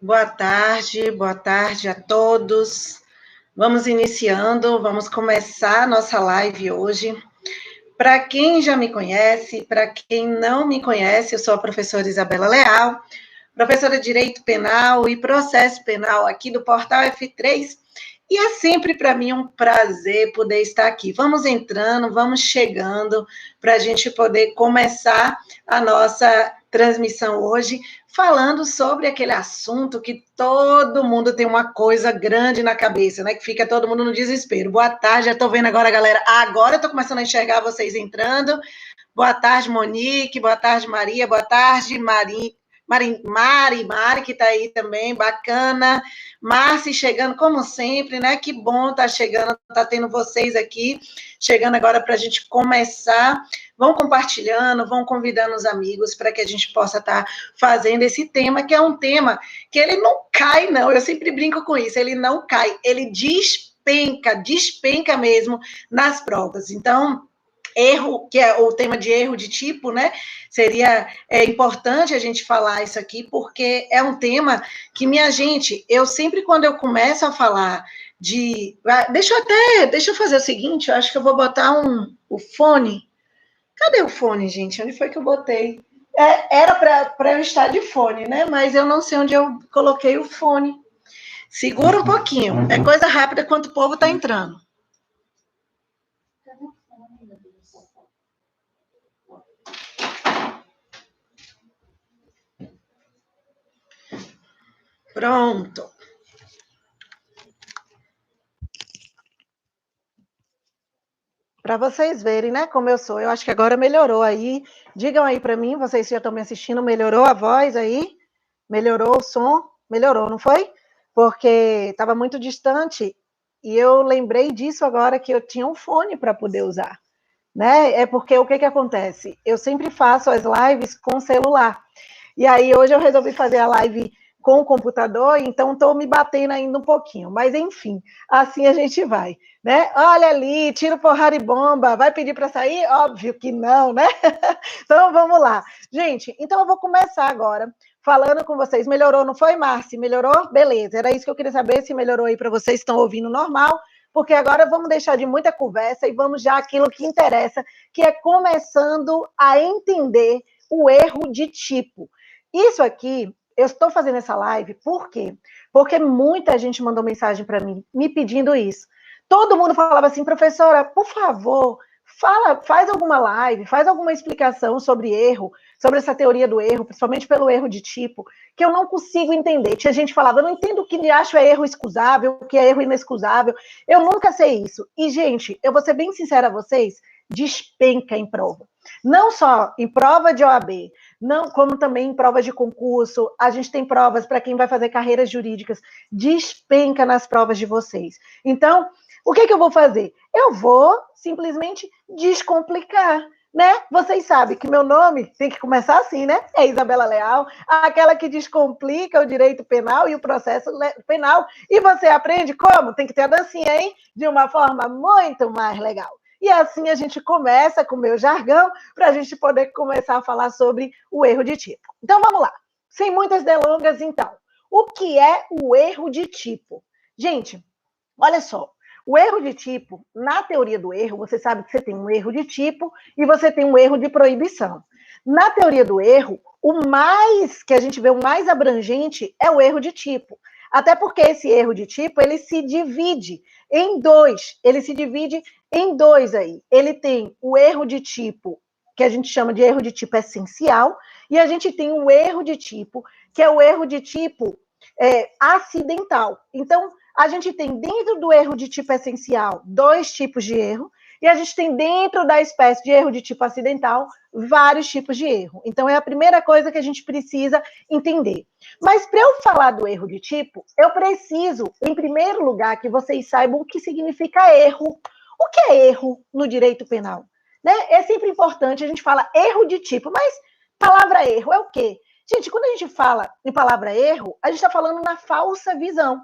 Boa tarde a todos. Vamos iniciando, vamos começar a nossa live hoje. Para quem já me conhece, para quem não me conhece, eu sou a professora Isabela Leal, professora de Direito Penal e Processo Penal aqui do Portal F3, e é sempre para mim um prazer poder estar aqui. Vamos entrando, vamos chegando, para a gente poder começar a nossa transmissão hoje, falando sobre aquele assunto que todo mundo tem uma coisa grande na cabeça, né? Que fica todo mundo no desespero. Boa tarde, já estou vendo agora, galera. Agora eu estou começando a enxergar vocês entrando. Boa tarde, Monique. Boa tarde, Maria. Boa tarde, Mari, que está aí também, bacana. Márcia chegando, como sempre, né? Que bom tá chegando, tá tendo vocês aqui, chegando agora para a gente começar. Vão compartilhando, vão convidando os amigos para que a gente possa estar fazendo esse tema, que é um tema que ele não cai, não. Eu sempre brinco com isso, ele não cai, ele despenca mesmo nas provas. Então, erro, que é o tema de erro de tipo, né? Seria importante a gente falar isso aqui, porque é um tema que, minha gente, eu sempre, quando eu começo a falar de. Deixa eu fazer o seguinte, eu acho que eu vou botar o fone. Cadê o fone, gente? Onde foi que eu botei? Era para eu estar de fone, né? Mas eu não sei onde eu coloquei o fone. Segura um pouquinho. É coisa rápida quanto o povo está entrando. Pronto. Para vocês verem, né, como eu sou. Eu acho que agora melhorou aí. Digam aí para mim, vocês já estão me assistindo, melhorou a voz aí? Melhorou o som? Melhorou, não foi? Porque estava muito distante e eu lembrei disso agora que eu tinha um fone para poder usar, né? É porque o que acontece? Eu sempre faço as lives com celular. E aí hoje eu resolvi fazer a live com o computador, então estou me batendo ainda um pouquinho. Mas enfim, assim a gente vai, né? Olha ali, tiro, porrada e bomba, vai pedir para sair? Óbvio que não, né? Então vamos lá. Gente, então eu vou começar agora falando com vocês. Melhorou, não foi, Márcia? Melhorou? Beleza, era isso que eu queria saber, se melhorou aí para vocês que estão ouvindo normal, porque agora vamos deixar de muita conversa e vamos já àquilo que interessa, que é começando a entender o erro de tipo. Isso aqui, eu estou fazendo essa live, por quê? Porque muita gente mandou mensagem para mim, me pedindo isso. Todo mundo falava assim, professora, por favor, faz alguma live, faz alguma explicação sobre erro, sobre essa teoria do erro, principalmente pelo erro de tipo, que eu não consigo entender. Tinha gente que falava, eu não entendo o que acho é erro excusável, o que é erro inexcusável. Eu nunca sei isso. E, gente, eu vou ser bem sincera a vocês, despenca em prova. Não só em prova de OAB, não, como também em provas de concurso. A gente tem provas para quem vai fazer carreiras jurídicas, despenca nas provas de vocês. Então, o que eu vou fazer? Eu vou simplesmente descomplicar, né? Vocês sabem que meu nome tem que começar assim, né? É Isabela Leal, aquela que descomplica o direito penal e o processo penal. E você aprende como? Tem que ter a dancinha, hein? De uma forma muito mais legal. E assim a gente começa com o meu jargão para a gente poder começar a falar sobre o erro de tipo. Então vamos lá. Sem muitas delongas, então. O que é o erro de tipo? Gente, olha só. O erro de tipo, na teoria do erro, você sabe que você tem um erro de tipo e você tem um erro de proibição. Na teoria do erro, o mais que a gente vê, o mais abrangente é o erro de tipo. Até porque esse erro de tipo, ele se divide em dois. Ele se divide em dois aí. Ele tem o erro de tipo, que a gente chama de erro de tipo essencial, e a gente tem o erro de tipo, que é o erro de tipo acidental. Então, a gente tem dentro do erro de tipo essencial 2 tipos de erro, e a gente tem dentro da espécie de erro de tipo acidental vários tipos de erro. Então, é a primeira coisa que a gente precisa entender. Mas para eu falar do erro de tipo, eu preciso, em primeiro lugar, que vocês saibam o que significa erro. O que é erro no direito penal? Né? É sempre importante, a gente fala erro de tipo, mas palavra erro é o quê? Gente, quando a gente fala em palavra erro, a gente está falando na falsa visão.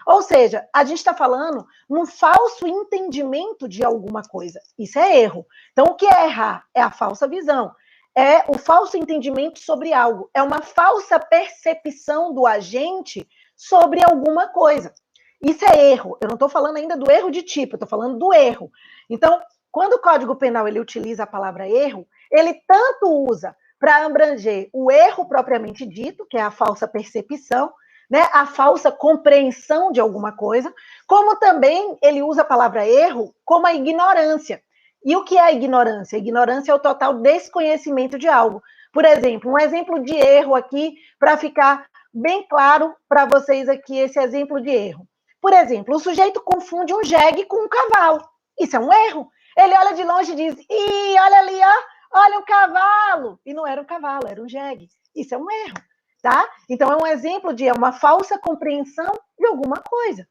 Ou seja, a gente está falando num falso entendimento de alguma coisa. Isso é erro. Então, o que é errar? É a falsa visão. é o falso entendimento sobre algo, é uma falsa percepção do agente sobre alguma coisa. Isso é erro. Eu não estou falando ainda do erro de tipo, eu estou falando do erro. Então, quando o Código Penal ele utiliza a palavra erro, ele tanto usa para abranger o erro propriamente dito, que é a falsa percepção, né, a falsa compreensão de alguma coisa, como também ele usa a palavra erro como a ignorância. E o que é a ignorância? A ignorância é o total desconhecimento de algo. Por exemplo, um exemplo de erro aqui, para ficar bem claro para vocês aqui, esse exemplo de erro. Por exemplo, o sujeito confunde um jegue com um cavalo. Isso é um erro. Ele olha de longe e diz, ih, olha ali, ó, olha um cavalo. E não era um cavalo, era um jegue. Isso é um erro, tá? Então, é um exemplo de uma falsa compreensão de alguma coisa.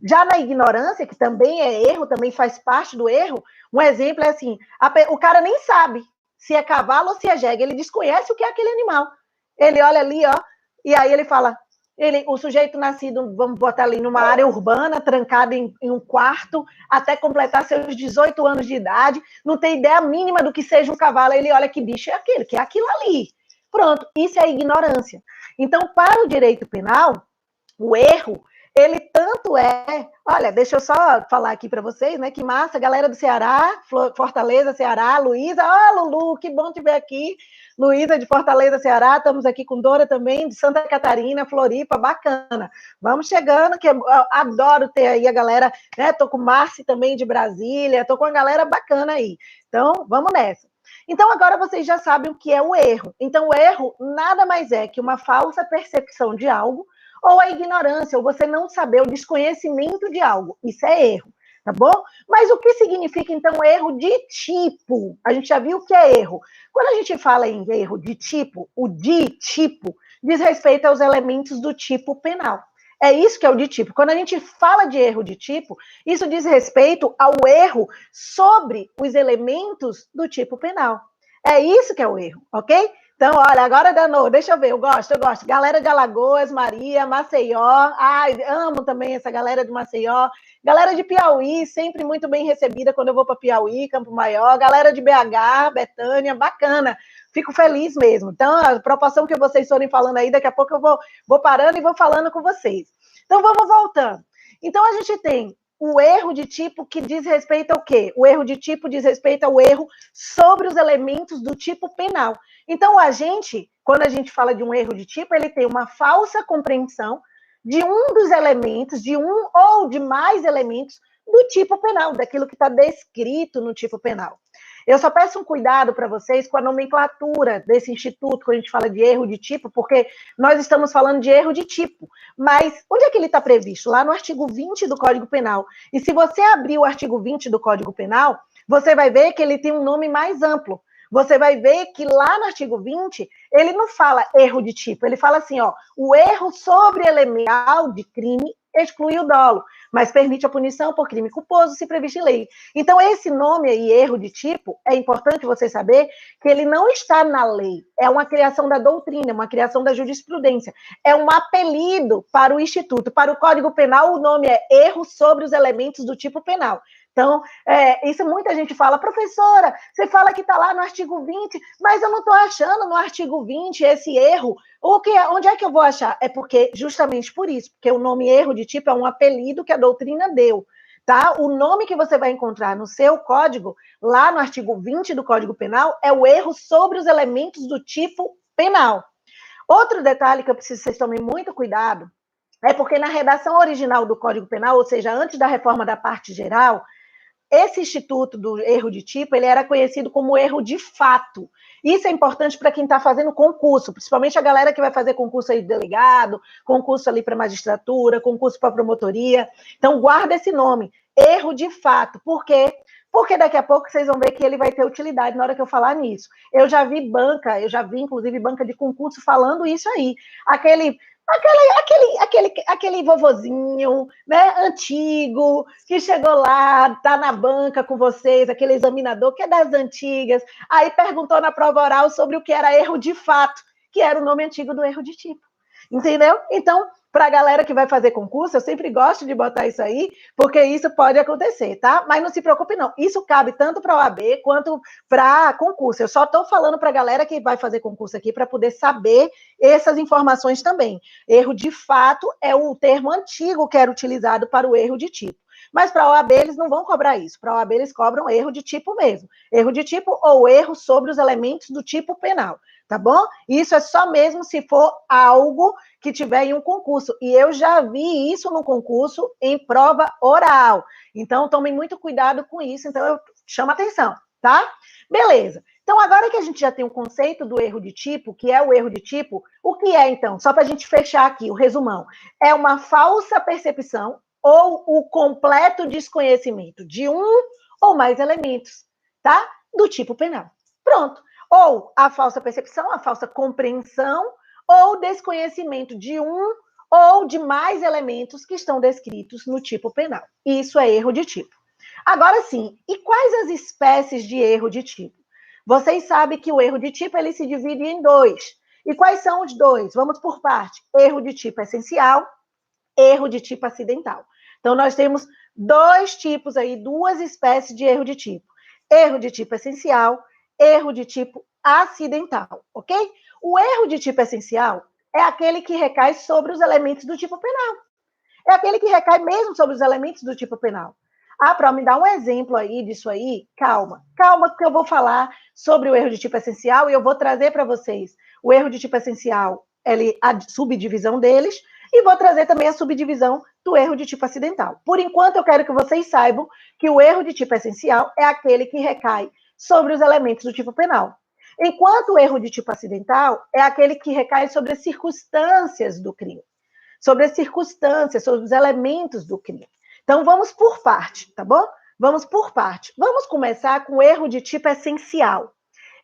Já na ignorância, que também é erro, também faz parte do erro, um exemplo é assim, o cara nem sabe se é cavalo ou se é jegue, ele desconhece o que é aquele animal. Ele olha ali, ó, e aí ele fala, o sujeito nascido, vamos botar ali, numa área urbana, trancado em um quarto, até completar seus 18 anos de idade, não tem ideia mínima do que seja um cavalo, ele olha que bicho é aquele, que é aquilo ali. Pronto, isso é ignorância. Então, para o direito penal, o erro, ele tanto é... Olha, deixa eu só falar aqui para vocês, né? Que massa, galera do Ceará, Fortaleza, Ceará, Luísa. Ó, Lulu, que bom te ver aqui. Luísa de Fortaleza, Ceará. Estamos aqui com Dora também, de Santa Catarina, Floripa, bacana. Vamos chegando, que eu adoro ter aí a galera, né? Tô com Márcia também de Brasília, tô com a galera bacana aí. Então, vamos nessa. Então, agora vocês já sabem o que é o erro. Então, o erro nada mais é que uma falsa percepção de algo, ou a ignorância, ou você não saber, o desconhecimento de algo. Isso é erro, tá bom? Mas o que significa, então, erro de tipo? A gente já viu o que é erro. Quando a gente fala em erro de tipo, o de tipo diz respeito aos elementos do tipo penal. É isso que é o de tipo. Quando a gente fala de erro de tipo, isso diz respeito ao erro sobre os elementos do tipo penal. É isso que é o erro, ok? Então, olha, agora danou, deixa eu ver, eu gosto. Galera de Alagoas, Maria, Maceió, ai, amo também essa galera de Maceió. Galera de Piauí, sempre muito bem recebida quando eu vou para Piauí, Campo Maior. Galera de BH, Betânia, bacana. Fico feliz mesmo. Então, a proporção que vocês forem falando aí, daqui a pouco eu vou parando e vou falando com vocês. Então, vamos voltando. Então, a gente tem o erro de tipo que diz respeito ao quê? O erro de tipo diz respeito ao erro sobre os elementos do tipo penal. Então, a gente, quando a gente fala de um erro de tipo, ele tem uma falsa compreensão de um dos elementos, de um ou de mais elementos do tipo penal, daquilo que está descrito no tipo penal. Eu só peço um cuidado para vocês com a nomenclatura desse instituto, quando a gente fala de erro de tipo, porque nós estamos falando de erro de tipo, mas onde é que ele está previsto? Lá no artigo 20 do Código Penal. E se você abrir o artigo 20 do Código Penal, você vai ver que ele tem um nome mais amplo. Você vai ver que lá no artigo 20, ele não fala erro de tipo, ele fala assim, ó, o erro sobre elemental de crime exclui o dolo, mas permite a punição por crime culposo se previsto em lei. Então, esse nome aí, erro de tipo, é importante você saber que ele não está na lei, é uma criação da doutrina, uma criação da jurisprudência, é um apelido para o Instituto. Para o Código Penal, o nome é erro sobre os elementos do tipo penal. Então, isso muita gente fala, professora, você fala que está lá no artigo 20, mas eu não estou achando no artigo 20 esse erro. Onde é que eu vou achar? É porque, justamente por isso, porque o nome erro de tipo é um apelido que a doutrina deu. Tá? O nome que você vai encontrar no seu código, lá no artigo 20 do Código Penal, é o erro sobre os elementos do tipo penal. Outro detalhe que eu preciso que vocês tomem muito cuidado, é porque na redação original do Código Penal, ou seja, antes da reforma da parte geral, esse instituto do erro de tipo, ele era conhecido como erro de fato. Isso é importante para quem está fazendo concurso, principalmente a galera que vai fazer concurso aí de delegado, concurso ali para magistratura, concurso para promotoria. Então, guarda esse nome, erro de fato. Por quê? Porque daqui a pouco vocês vão ver que ele vai ter utilidade na hora que eu falar nisso. Eu já vi, inclusive, banca de concurso falando isso aí. Aquele vovozinho, né, antigo, que chegou lá, tá na banca com vocês, aquele examinador que é das antigas, aí perguntou na prova oral sobre o que era erro de fato, que era o nome antigo do erro de tipo. Entendeu? Então, Para a galera que vai fazer concurso, eu sempre gosto de botar isso aí, porque isso pode acontecer, tá? Mas não se preocupe, não. Isso cabe tanto para a OAB quanto para concurso. Eu só estou falando para a galera que vai fazer concurso aqui para poder saber essas informações também. Erro de fato é o termo antigo que era utilizado para o erro de tipo. Mas para a OAB eles não vão cobrar isso. Para a OAB eles cobram erro de tipo mesmo. Erro de tipo ou erro sobre os elementos do tipo penal, tá bom? Isso é só mesmo se for algo que tiver em um concurso. E eu já vi isso no concurso em prova oral. Então, tomem muito cuidado com isso. Então, eu chamo atenção, tá? Beleza. Então, agora que a gente já tem o conceito do erro de tipo, que é o erro de tipo, o que é, então? Só para a gente fechar aqui o resumão. É uma falsa percepção ou o completo desconhecimento de um ou mais elementos, tá? Do tipo penal. Pronto. Ou a falsa percepção, a falsa compreensão, ou desconhecimento de um ou de mais elementos que estão descritos no tipo penal. Isso é erro de tipo. Agora sim, e quais as espécies de erro de tipo? Vocês sabem que o erro de tipo ele se divide em dois. E quais são os dois? Vamos por parte. Erro de tipo essencial, erro de tipo acidental. Então, nós temos dois tipos aí, duas espécies de erro de tipo. Erro de tipo essencial, erro de tipo acidental, ok? O erro de tipo essencial é aquele que recai sobre os elementos do tipo penal. É aquele que recai mesmo sobre os elementos do tipo penal. Ah, para me dar um exemplo aí disso aí, calma, porque eu vou falar sobre o erro de tipo essencial e eu vou trazer para vocês o erro de tipo essencial, a subdivisão deles, e vou trazer também a subdivisão do erro de tipo acidental. Por enquanto, eu quero que vocês saibam que o erro de tipo essencial é aquele que recai sobre os elementos do tipo penal. Enquanto o erro de tipo acidental é aquele que recai sobre as circunstâncias do crime. Sobre as circunstâncias, sobre os elementos do crime. Então, vamos por parte, tá bom? Vamos por parte. Vamos começar com o erro de tipo essencial.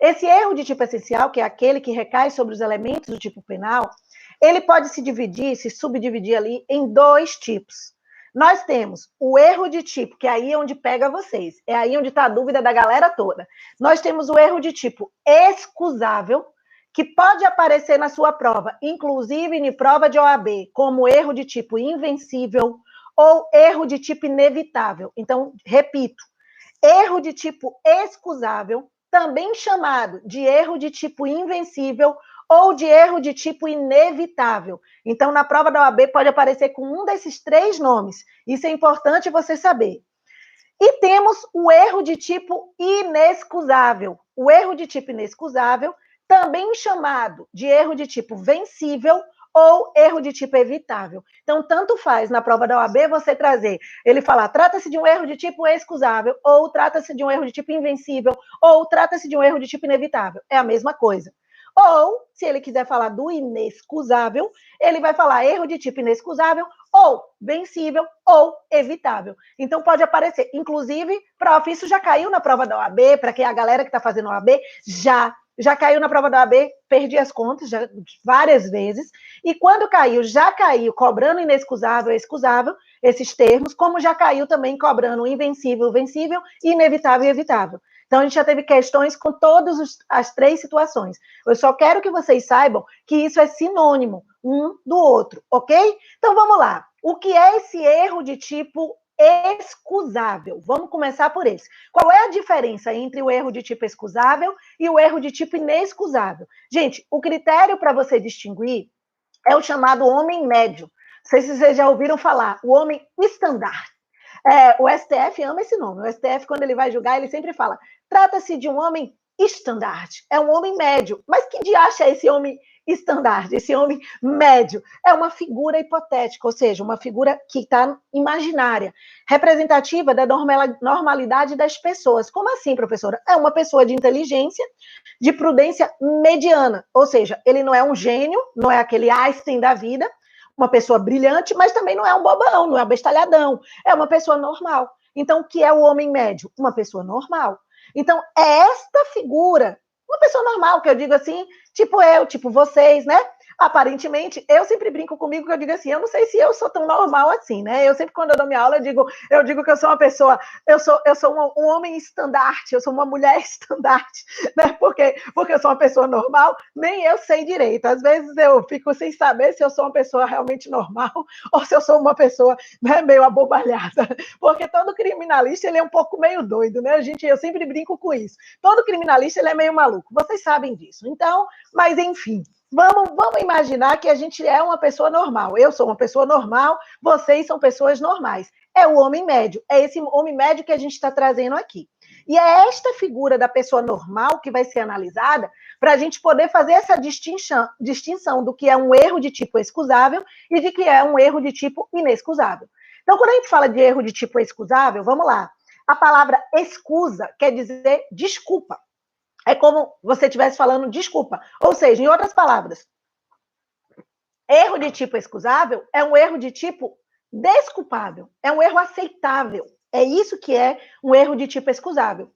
Esse erro de tipo essencial, que é aquele que recai sobre os elementos do tipo penal, ele pode se subdividir ali em dois tipos. Nós temos o erro de tipo, que é aí onde pega vocês, é aí onde está a dúvida da galera toda. Nós temos o erro de tipo excusável, que pode aparecer na sua prova, inclusive em prova de OAB, como erro de tipo invencível ou erro de tipo inevitável. Então, repito, erro de tipo excusável, também chamado de erro de tipo invencível ou de erro de tipo inevitável. Então, na prova da OAB pode aparecer com um desses três nomes. Isso é importante você saber. E temos o erro de tipo inexcusável. O erro de tipo inexcusável, também chamado de erro de tipo vencível ou erro de tipo evitável. Então, tanto faz na prova da OAB você trazer, ele falar, trata-se de um erro de tipo excusável, ou trata-se de um erro de tipo invencível, ou trata-se de um erro de tipo inevitável. É a mesma coisa. Ou, se ele quiser falar do inexcusável, ele vai falar erro de tipo inexcusável, ou vencível, ou evitável. Então, pode aparecer. Inclusive, prof, isso já caiu na prova da OAB, para que a galera que está fazendo OAB já caiu na prova da OAB, perdi as contas já, várias vezes, e quando caiu, já caiu cobrando inexcusável, excusável, esses termos, como já caiu também cobrando invencível, vencível, inevitável e evitável. Então, a gente já teve questões com todas as três situações. Eu só quero que vocês saibam que isso é sinônimo um do outro, ok? Então, vamos lá. O que é esse erro de tipo excusável? Vamos começar por esse. Qual é a diferença entre o erro de tipo excusável e o erro de tipo inexcusável? Gente, o critério para você distinguir é o chamado homem médio. Não sei se vocês já ouviram falar, o homem estandarte. O STF ama esse nome. O STF, quando ele vai julgar, ele sempre fala: trata-se de um homem estandarte, é um homem médio. Mas que diacho é esse homem estandarte, esse homem médio? É uma figura hipotética, ou seja, uma figura que está imaginária, representativa da normalidade das pessoas. Como assim, professora? É uma pessoa de inteligência, de prudência mediana, ou seja, ele não é um gênio, não é aquele Einstein da vida, uma pessoa brilhante, mas também não é um bobão, não é um bestalhadão, é uma pessoa normal. Então, o que é o homem médio? Uma pessoa normal. Então, é esta figura, uma pessoa normal, que eu digo assim, tipo eu, tipo vocês, né? Aparentemente, eu sempre brinco comigo que eu digo assim, eu não sei se eu sou tão normal assim, né? Eu sempre, quando eu dou minha aula, eu digo que eu sou uma pessoa, eu sou um homem estandarte, eu sou uma mulher estandarte, né? Porque eu sou uma pessoa normal, nem eu sei direito. Às vezes eu fico sem saber se eu sou uma pessoa realmente normal ou se eu sou uma pessoa, né, meio abobalhada. Porque todo criminalista, ele é um pouco meio doido, né? Eu sempre brinco com isso. Todo criminalista, ele é meio maluco. Vocês sabem disso. Então, mas enfim, vamos imaginar que a gente é uma pessoa normal. Eu sou uma pessoa normal, vocês são pessoas normais. É o homem médio. É esse homem médio que a gente está trazendo aqui. E é esta figura da pessoa normal que vai ser analisada para a gente poder fazer essa distinção do que é um erro de tipo excusável e de que é um erro de tipo inexcusável. Então, quando a gente fala de erro de tipo excusável, vamos lá. A palavra excusa quer dizer desculpa. É como você estivesse falando desculpa. Ou seja, em outras palavras, erro de tipo excusável é um erro de tipo desculpável. É um erro aceitável. É isso que é um erro de tipo excusável.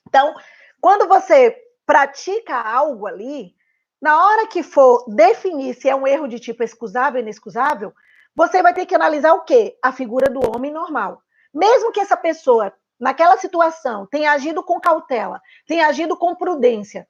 Então, quando você pratica algo ali, na hora que for definir se é um erro de tipo excusável ou inexcusável, você vai ter que analisar o quê? A figura do homem normal. Mesmo que essa pessoa, naquela situação, tenha agido com cautela, tenha agido com prudência,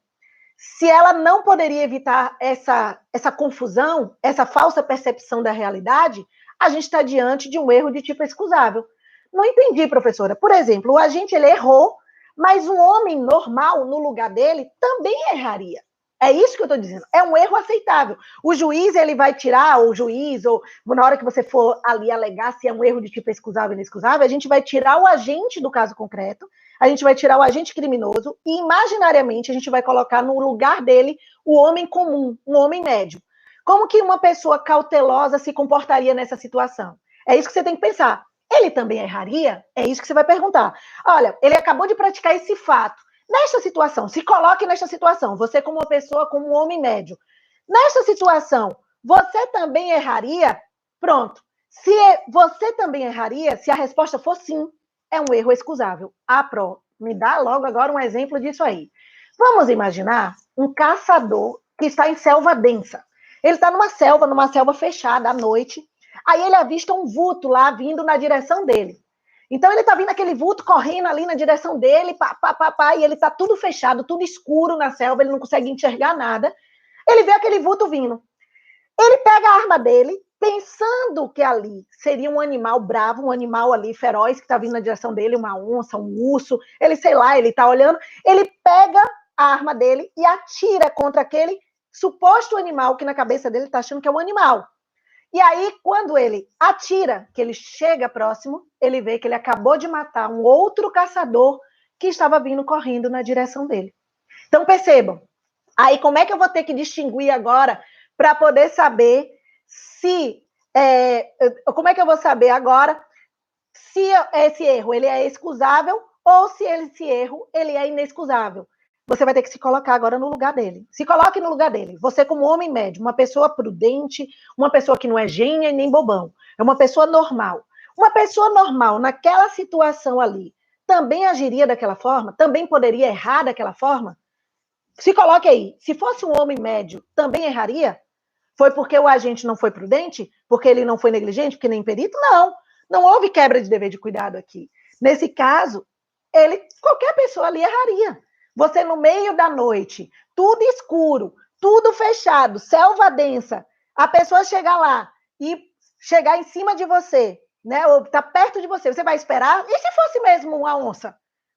se ela não poderia evitar essa confusão, essa falsa percepção da realidade, a gente está diante de um erro de tipo excusável. Não entendi, professora. Por exemplo, o agente ele errou, mas um homem normal, no lugar dele, também erraria. É isso que eu estou dizendo. É um erro aceitável. O juiz, ele vai tirar, ou o juiz, ou na hora que você for ali alegar se é um erro de tipo excusável ou inexcusável, a gente vai tirar o agente do caso concreto, a gente vai tirar o agente criminoso e, imaginariamente, a gente vai colocar no lugar dele o homem comum, um homem médio. Como que uma pessoa cautelosa se comportaria nessa situação? É isso que você tem que pensar. Ele também erraria? É isso que você vai perguntar. Olha, ele acabou de praticar esse fato. Nesta situação, se coloque nesta situação, você como uma pessoa, como um homem médio. Nesta situação, você também erraria? Pronto. Se você também erraria, se a resposta for sim, é um erro excusável. Ah, pronto. Me dá logo agora um exemplo disso aí. Vamos imaginar um caçador que está em selva densa. Ele está numa selva fechada à noite. Aí ele avista um vulto lá vindo na direção dele. Então ele está vindo aquele vulto correndo ali na direção dele, e ele está tudo fechado, tudo escuro na selva, ele não consegue enxergar nada. Ele vê aquele vulto vindo. Ele pega a arma dele, pensando que ali seria um animal bravo, um animal ali feroz que está vindo na direção dele, uma onça, um urso, ele sei lá, ele está olhando, ele pega a arma dele e atira contra aquele suposto animal que na cabeça dele está achando que é um animal. E aí, quando ele atira, que ele chega próximo, ele vê que ele acabou de matar um outro caçador que estava vindo correndo na direção dele. Então, percebam. Aí, como é que eu vou ter que distinguir agora para poder saber se... como é que eu vou saber agora se esse erro ele é excusável ou se esse erro ele é inexcusável? Você vai ter que se colocar agora no lugar dele. Se coloque no lugar dele. Você, como homem médio, uma pessoa prudente, uma pessoa que não é gênia e nem bobão, é uma pessoa normal. Uma pessoa normal, naquela situação ali, também agiria daquela forma? Também poderia errar daquela forma? Se coloque aí. Se fosse um homem médio, também erraria? Foi porque o agente não foi prudente? Porque ele não foi negligente? Porque nem perito? Não. Não houve quebra de dever de cuidado aqui. Nesse caso, qualquer pessoa ali erraria. Você no meio da noite, tudo escuro, tudo fechado, selva densa, a pessoa chegar lá e chegar em cima de você, né? Ou tá perto de você, você vai esperar? E se fosse mesmo uma onça?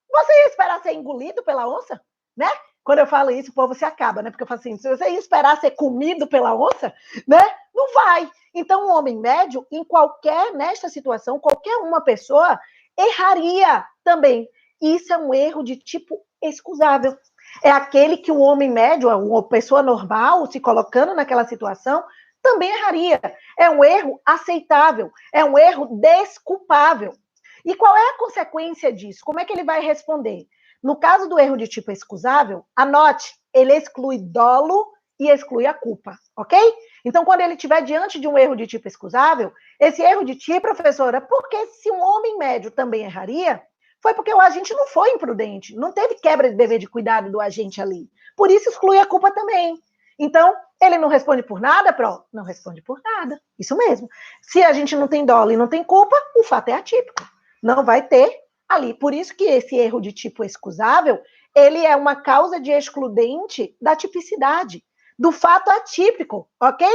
Você ia esperar ser engolido pela onça, né? Quando eu falo isso, o povo se acaba, né? Porque eu falo assim, se você ia esperar ser comido pela onça, né? Não vai. Então, um homem médio, nesta situação, qualquer uma pessoa erraria também. Isso é um erro de tipo excusável. É aquele que o homem médio, uma pessoa normal, se colocando naquela situação, também erraria. É um erro aceitável, é um erro desculpável. E qual é a consequência disso? Como é que ele vai responder? No caso do erro de tipo excusável, anote, ele exclui dolo e exclui a culpa, ok? Então, quando ele estiver diante de um erro de tipo excusável, esse erro de tipo, professora, porque se um homem médio também erraria, foi porque o agente não foi imprudente, não teve quebra de dever de cuidado do agente ali. Por isso exclui a culpa também. Então, ele não responde por nada, Pro? Não responde por nada. Isso mesmo. Se a gente não tem dolo e não tem culpa, o fato é atípico. Não vai ter ali. Por isso que esse erro de tipo excusável, ele é uma causa de excludente da tipicidade, do fato atípico, ok?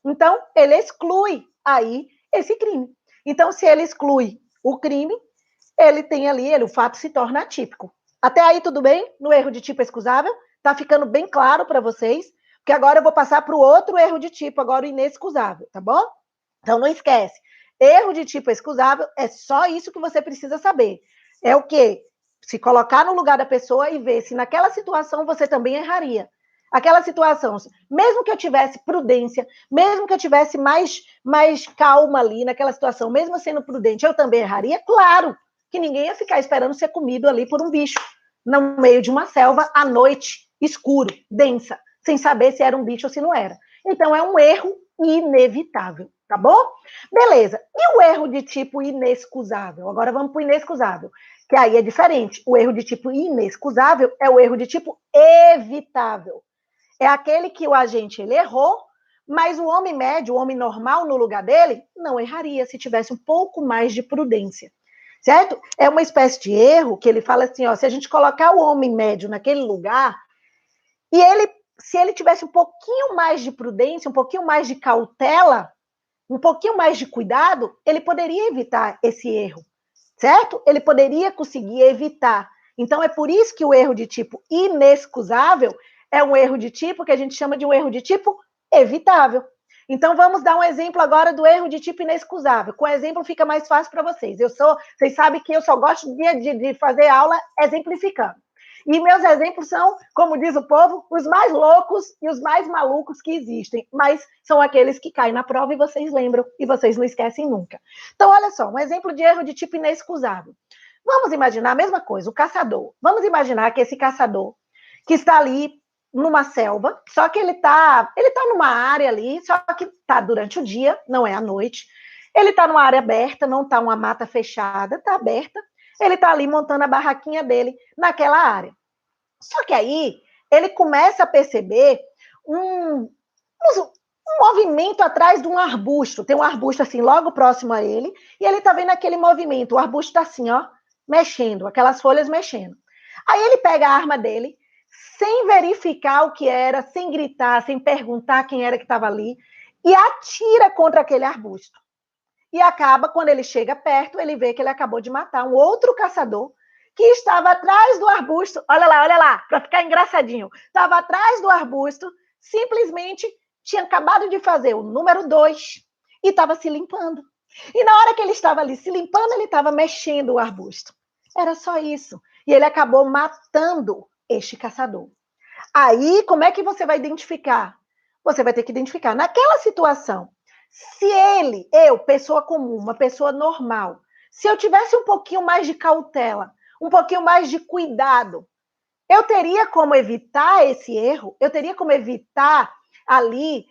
Então, ele exclui aí esse crime. Então, se ele exclui o crime, ele tem ali, o fato se torna atípico. Até aí tudo bem? No erro de tipo excusável? Tá ficando bem claro para vocês? Porque agora eu vou passar para o outro erro de tipo, agora o inexcusável, tá bom? Então não esquece. Erro de tipo excusável é só isso que você precisa saber. É o quê? Se colocar no lugar da pessoa e ver se naquela situação você também erraria. Aquela situação, mesmo que eu tivesse prudência, mesmo que eu tivesse mais calma ali naquela situação, mesmo sendo prudente, eu também erraria? Claro que ninguém ia ficar esperando ser comido ali por um bicho, no meio de uma selva, à noite, escuro, densa, sem saber se era um bicho ou se não era. Então, é um erro inevitável, tá bom? Beleza. E o erro de tipo inexcusável? Agora vamos para o inexcusável, que aí é diferente. O erro de tipo inexcusável é o erro de tipo evitável. É aquele que o agente ele errou, mas o homem médio, o homem normal no lugar dele, não erraria se tivesse um pouco mais de prudência. Certo? É uma espécie de erro que ele fala assim, ó, se a gente colocar o homem médio naquele lugar, e ele, se ele tivesse um pouquinho mais de prudência, um pouquinho mais de cautela, um pouquinho mais de cuidado, ele poderia evitar esse erro, certo? Ele poderia conseguir evitar. Então, é por isso que o erro de tipo inexcusável é um erro de tipo que a gente chama de um erro de tipo evitável. Então, vamos dar um exemplo agora do erro de tipo inexcusável. Com o exemplo fica mais fácil para vocês. Vocês sabem que eu só gosto de fazer aula exemplificando. E meus exemplos são, como diz o povo, os mais loucos e os mais malucos que existem, mas são aqueles que caem na prova e vocês lembram, e vocês não esquecem nunca. Então, olha só, um exemplo de erro de tipo inexcusável. Vamos imaginar a mesma coisa, o caçador. Vamos imaginar que esse caçador, que está ali numa selva, só que ele tá numa área ali, só que tá durante o dia, não é à noite. Ele está numa área aberta, não está uma mata fechada, está aberta. Ele está ali montando a barraquinha dele naquela área. Só que aí ele começa a perceber um movimento atrás de um arbusto. Tem um arbusto assim logo próximo a ele, e ele está vendo aquele movimento. O arbusto está assim, ó, mexendo, aquelas folhas mexendo. Aí ele pega a arma dele, sem verificar o que era, sem gritar, sem perguntar quem era que estava ali, e atira contra aquele arbusto. E acaba, quando ele chega perto, ele vê que ele acabou de matar um outro caçador que estava atrás do arbusto. Olha lá, para ficar engraçadinho. Estava atrás do arbusto, simplesmente tinha acabado de fazer o número 2 e estava se limpando. E na hora que ele estava ali se limpando, ele estava mexendo o arbusto. Era só isso. E ele acabou matando este caçador. Aí, como é que você vai identificar? Você vai ter que identificar. Naquela situação, se eu, pessoa comum, uma pessoa normal, se eu tivesse um pouquinho mais de cautela, um pouquinho mais de cuidado, eu teria como evitar esse erro? Eu teria como evitar ali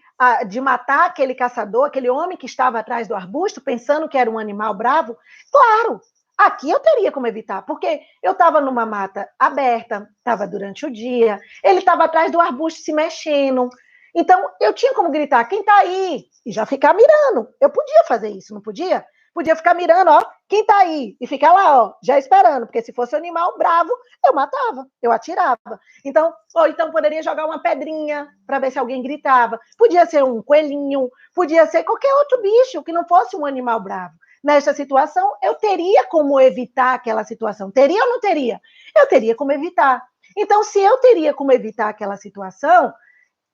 de matar aquele caçador, aquele homem que estava atrás do arbusto, pensando que era um animal bravo? Claro, aqui eu teria como evitar, porque eu estava numa mata aberta, estava durante o dia, ele estava atrás do arbusto se mexendo. Então, eu tinha como gritar, quem está aí? E já ficar mirando. Eu podia fazer isso, não podia? Podia ficar mirando, ó, quem está aí? E ficar lá, ó, já esperando, porque se fosse um animal bravo, eu matava, eu atirava. Então, ou então poderia jogar uma pedrinha para ver se alguém gritava. Podia ser um coelhinho, podia ser qualquer outro bicho que não fosse um animal bravo. Nessa situação, eu teria como evitar aquela situação. Teria ou não teria? Eu teria como evitar. Então, se eu teria como evitar aquela situação,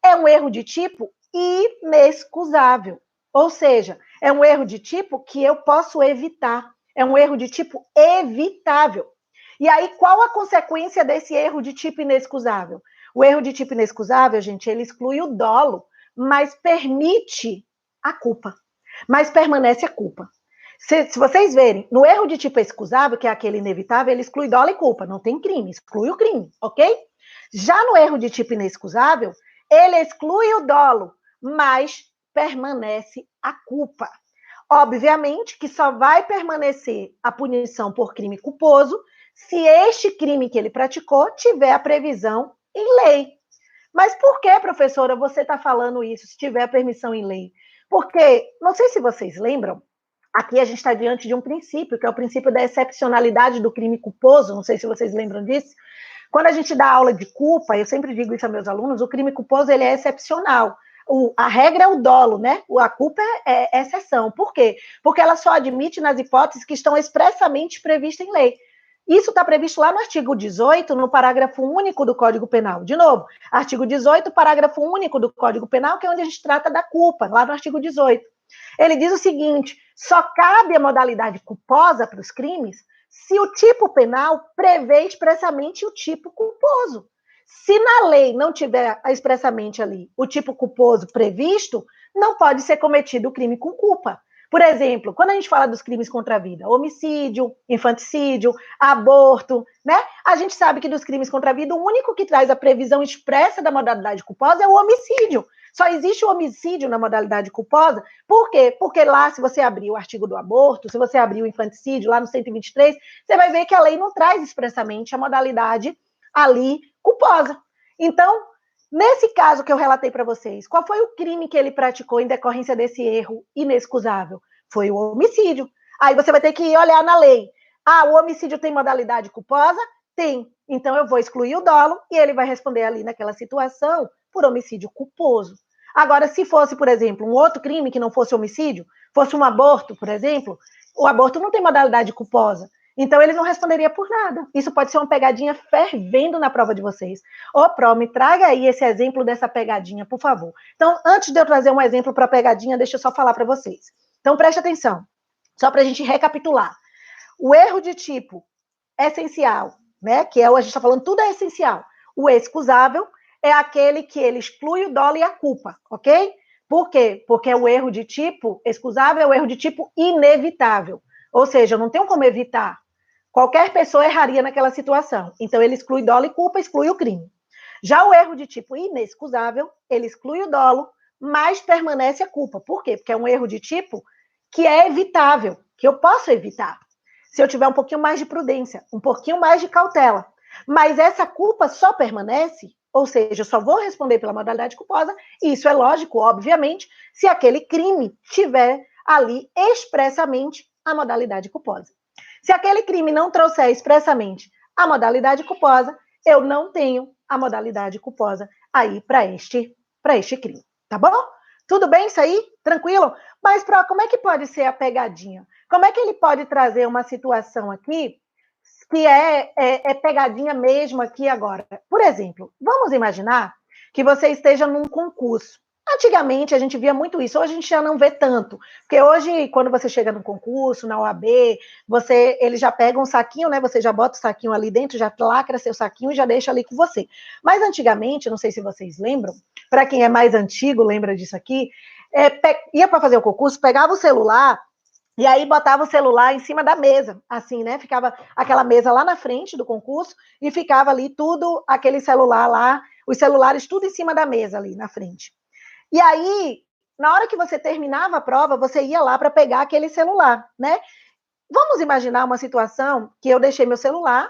é um erro de tipo inexcusável. Ou seja, é um erro de tipo que eu posso evitar. É um erro de tipo evitável. E aí, qual a consequência desse erro de tipo inexcusável? O erro de tipo inexcusável, gente, ele exclui o dolo, mas permite a culpa. Mas permanece a culpa. Se vocês verem, no erro de tipo excusável, que é aquele inevitável, ele exclui dolo e culpa. Não tem crime, exclui o crime, ok? Já no erro de tipo inexcusável, ele exclui o dolo, mas permanece a culpa. Obviamente que só vai permanecer a punição por crime culposo se este crime que ele praticou tiver a previsão em lei. Mas por que, professora, você está falando isso, se tiver permissão em lei? Porque, não sei se vocês lembram, aqui a gente está diante de um princípio, que é o princípio da excepcionalidade do crime culposo, não sei se vocês lembram disso. Quando a gente dá aula de culpa, eu sempre digo isso a meus alunos, o crime culposo ele é excepcional. A regra é o dolo, né? A culpa é exceção. Por quê? Porque ela só admite nas hipóteses que estão expressamente previstas em lei. Isso está previsto lá no artigo 18, no parágrafo único do Código Penal. De novo, artigo 18, parágrafo único do Código Penal, que é onde a gente trata da culpa, lá no artigo 18. Ele diz o seguinte: só cabe a modalidade culposa para os crimes se o tipo penal prevê expressamente o tipo culposo. Se na lei não tiver expressamente ali o tipo culposo previsto, não pode ser cometido o crime com culpa. Por exemplo, quando a gente fala dos crimes contra a vida, homicídio, infanticídio, aborto, né? A gente sabe que dos crimes contra a vida, o único que traz a previsão expressa da modalidade culposa é o homicídio. Só existe o homicídio na modalidade culposa. Por quê? Porque lá, se você abrir o artigo do aborto, se você abrir o infanticídio, lá no 123, você vai ver que a lei não traz expressamente a modalidade ali culposa. Então, nesse caso que eu relatei para vocês, qual foi o crime que ele praticou em decorrência desse erro inexcusável? Foi o homicídio. Aí você vai ter que olhar na lei. Ah, o homicídio tem modalidade culposa? Tem. Então eu vou excluir o dolo e ele vai responder ali naquela situação por homicídio culposo. Agora, se fosse, por exemplo, um outro crime que não fosse homicídio, fosse um aborto, por exemplo, o aborto não tem modalidade culposa. Então, ele não responderia por nada. Isso pode ser uma pegadinha fervendo na prova de vocês. Ô, Pro, me traga aí esse exemplo dessa pegadinha, por favor. Então, antes de eu trazer um exemplo para pegadinha, deixa eu só falar para vocês. Então, preste atenção, só para a gente recapitular. O erro de tipo essencial, né, que é o a gente está falando, tudo é essencial. O excusável é aquele que ele exclui o dolo e a culpa, ok? Por quê? Porque o erro de tipo excusável é o erro de tipo inevitável. Ou seja, eu não tenho como evitar. Qualquer pessoa erraria naquela situação. Então, ele exclui dolo e culpa, exclui o crime. Já o erro de tipo inexcusável, ele exclui o dolo, mas permanece a culpa. Por quê? Porque é um erro de tipo que é evitável, que eu posso evitar. Se eu tiver um pouquinho mais de prudência, um pouquinho mais de cautela. Mas essa culpa só permanece, ou seja, eu só vou responder pela modalidade culposa, e isso é lógico, obviamente, se aquele crime tiver ali expressamente a modalidade culposa. Se aquele crime não trouxer expressamente a modalidade culposa, eu não tenho a modalidade culposa aí para este crime, tá bom? Tudo bem isso aí? Tranquilo? Mas, Pro, como é que pode ser a pegadinha? Como é que ele pode trazer uma situação aqui que é pegadinha mesmo aqui agora? Por exemplo, vamos imaginar que você esteja num concurso. Antigamente a gente via muito isso, hoje a gente já não vê tanto, porque hoje quando você chega no concurso, na OAB, ele já pega um saquinho, né? Você já bota o saquinho ali dentro, já lacra seu saquinho e já deixa ali com você. Mas antigamente, não sei se vocês lembram, para quem é mais antigo lembra disso aqui, ia para fazer o concurso, pegava o celular e aí botava o celular em cima da mesa, assim, né? Ficava aquela mesa lá na frente do concurso e ficava ali tudo, aquele celular lá, os celulares tudo em cima da mesa ali na frente. E aí, na hora que você terminava a prova, você ia lá para pegar aquele celular, né? Vamos imaginar uma situação que eu deixei meu celular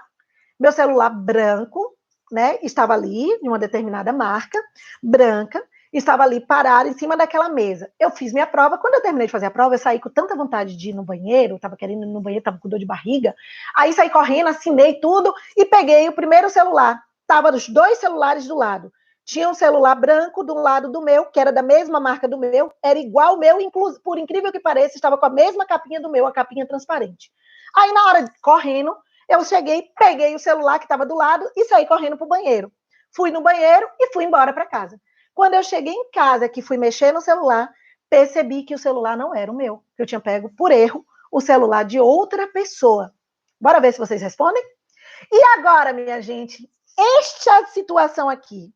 branco, né? Estava ali, de uma determinada marca, branca, estava ali parado em cima daquela mesa. Eu fiz minha prova, quando eu terminei de fazer a prova, eu saí com tanta vontade de ir no banheiro, estava querendo ir no banheiro, estava com dor de barriga, aí saí correndo, assinei tudo e peguei o primeiro celular. Tava os dois celulares do lado. Tinha um celular branco do lado do meu, que era da mesma marca do meu, era igual ao meu, por incrível que pareça, estava com a mesma capinha do meu, a capinha transparente. Aí, na hora de correndo, eu cheguei, peguei o celular que estava do lado e saí correndo para o banheiro. Fui no banheiro e fui embora para casa. Quando eu cheguei em casa, que fui mexer no celular, percebi que o celular não era o meu. Eu tinha pego, por erro, o celular de outra pessoa. Bora ver se vocês respondem? E agora, minha gente, esta situação aqui,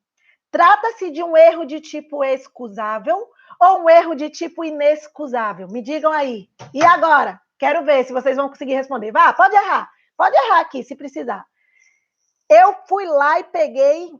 trata-se de um erro de tipo excusável ou um erro de tipo inexcusável? Me digam aí. E agora? Quero ver se vocês vão conseguir responder. Vá, pode errar. Pode errar aqui, se precisar. Eu fui lá e peguei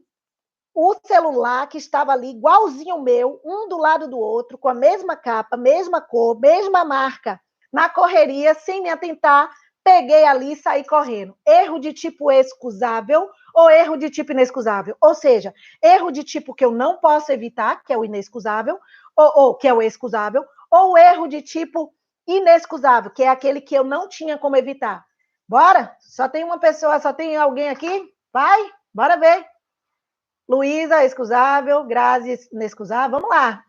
o celular que estava ali, igualzinho o meu, um do lado do outro, com a mesma capa, mesma cor, mesma marca, na correria, sem me atentar, peguei ali e saí correndo. Erro de tipo excusável ou erro de tipo inexcusável? Ou seja, erro de tipo que eu não posso evitar, que é o inexcusável, ou que é o excusável, ou erro de tipo inexcusável, que é aquele que eu não tinha como evitar. Bora? Só tem uma pessoa, só tem alguém aqui? Vai, bora ver. Luísa, excusável, Grazi, inexcusável, vamos lá.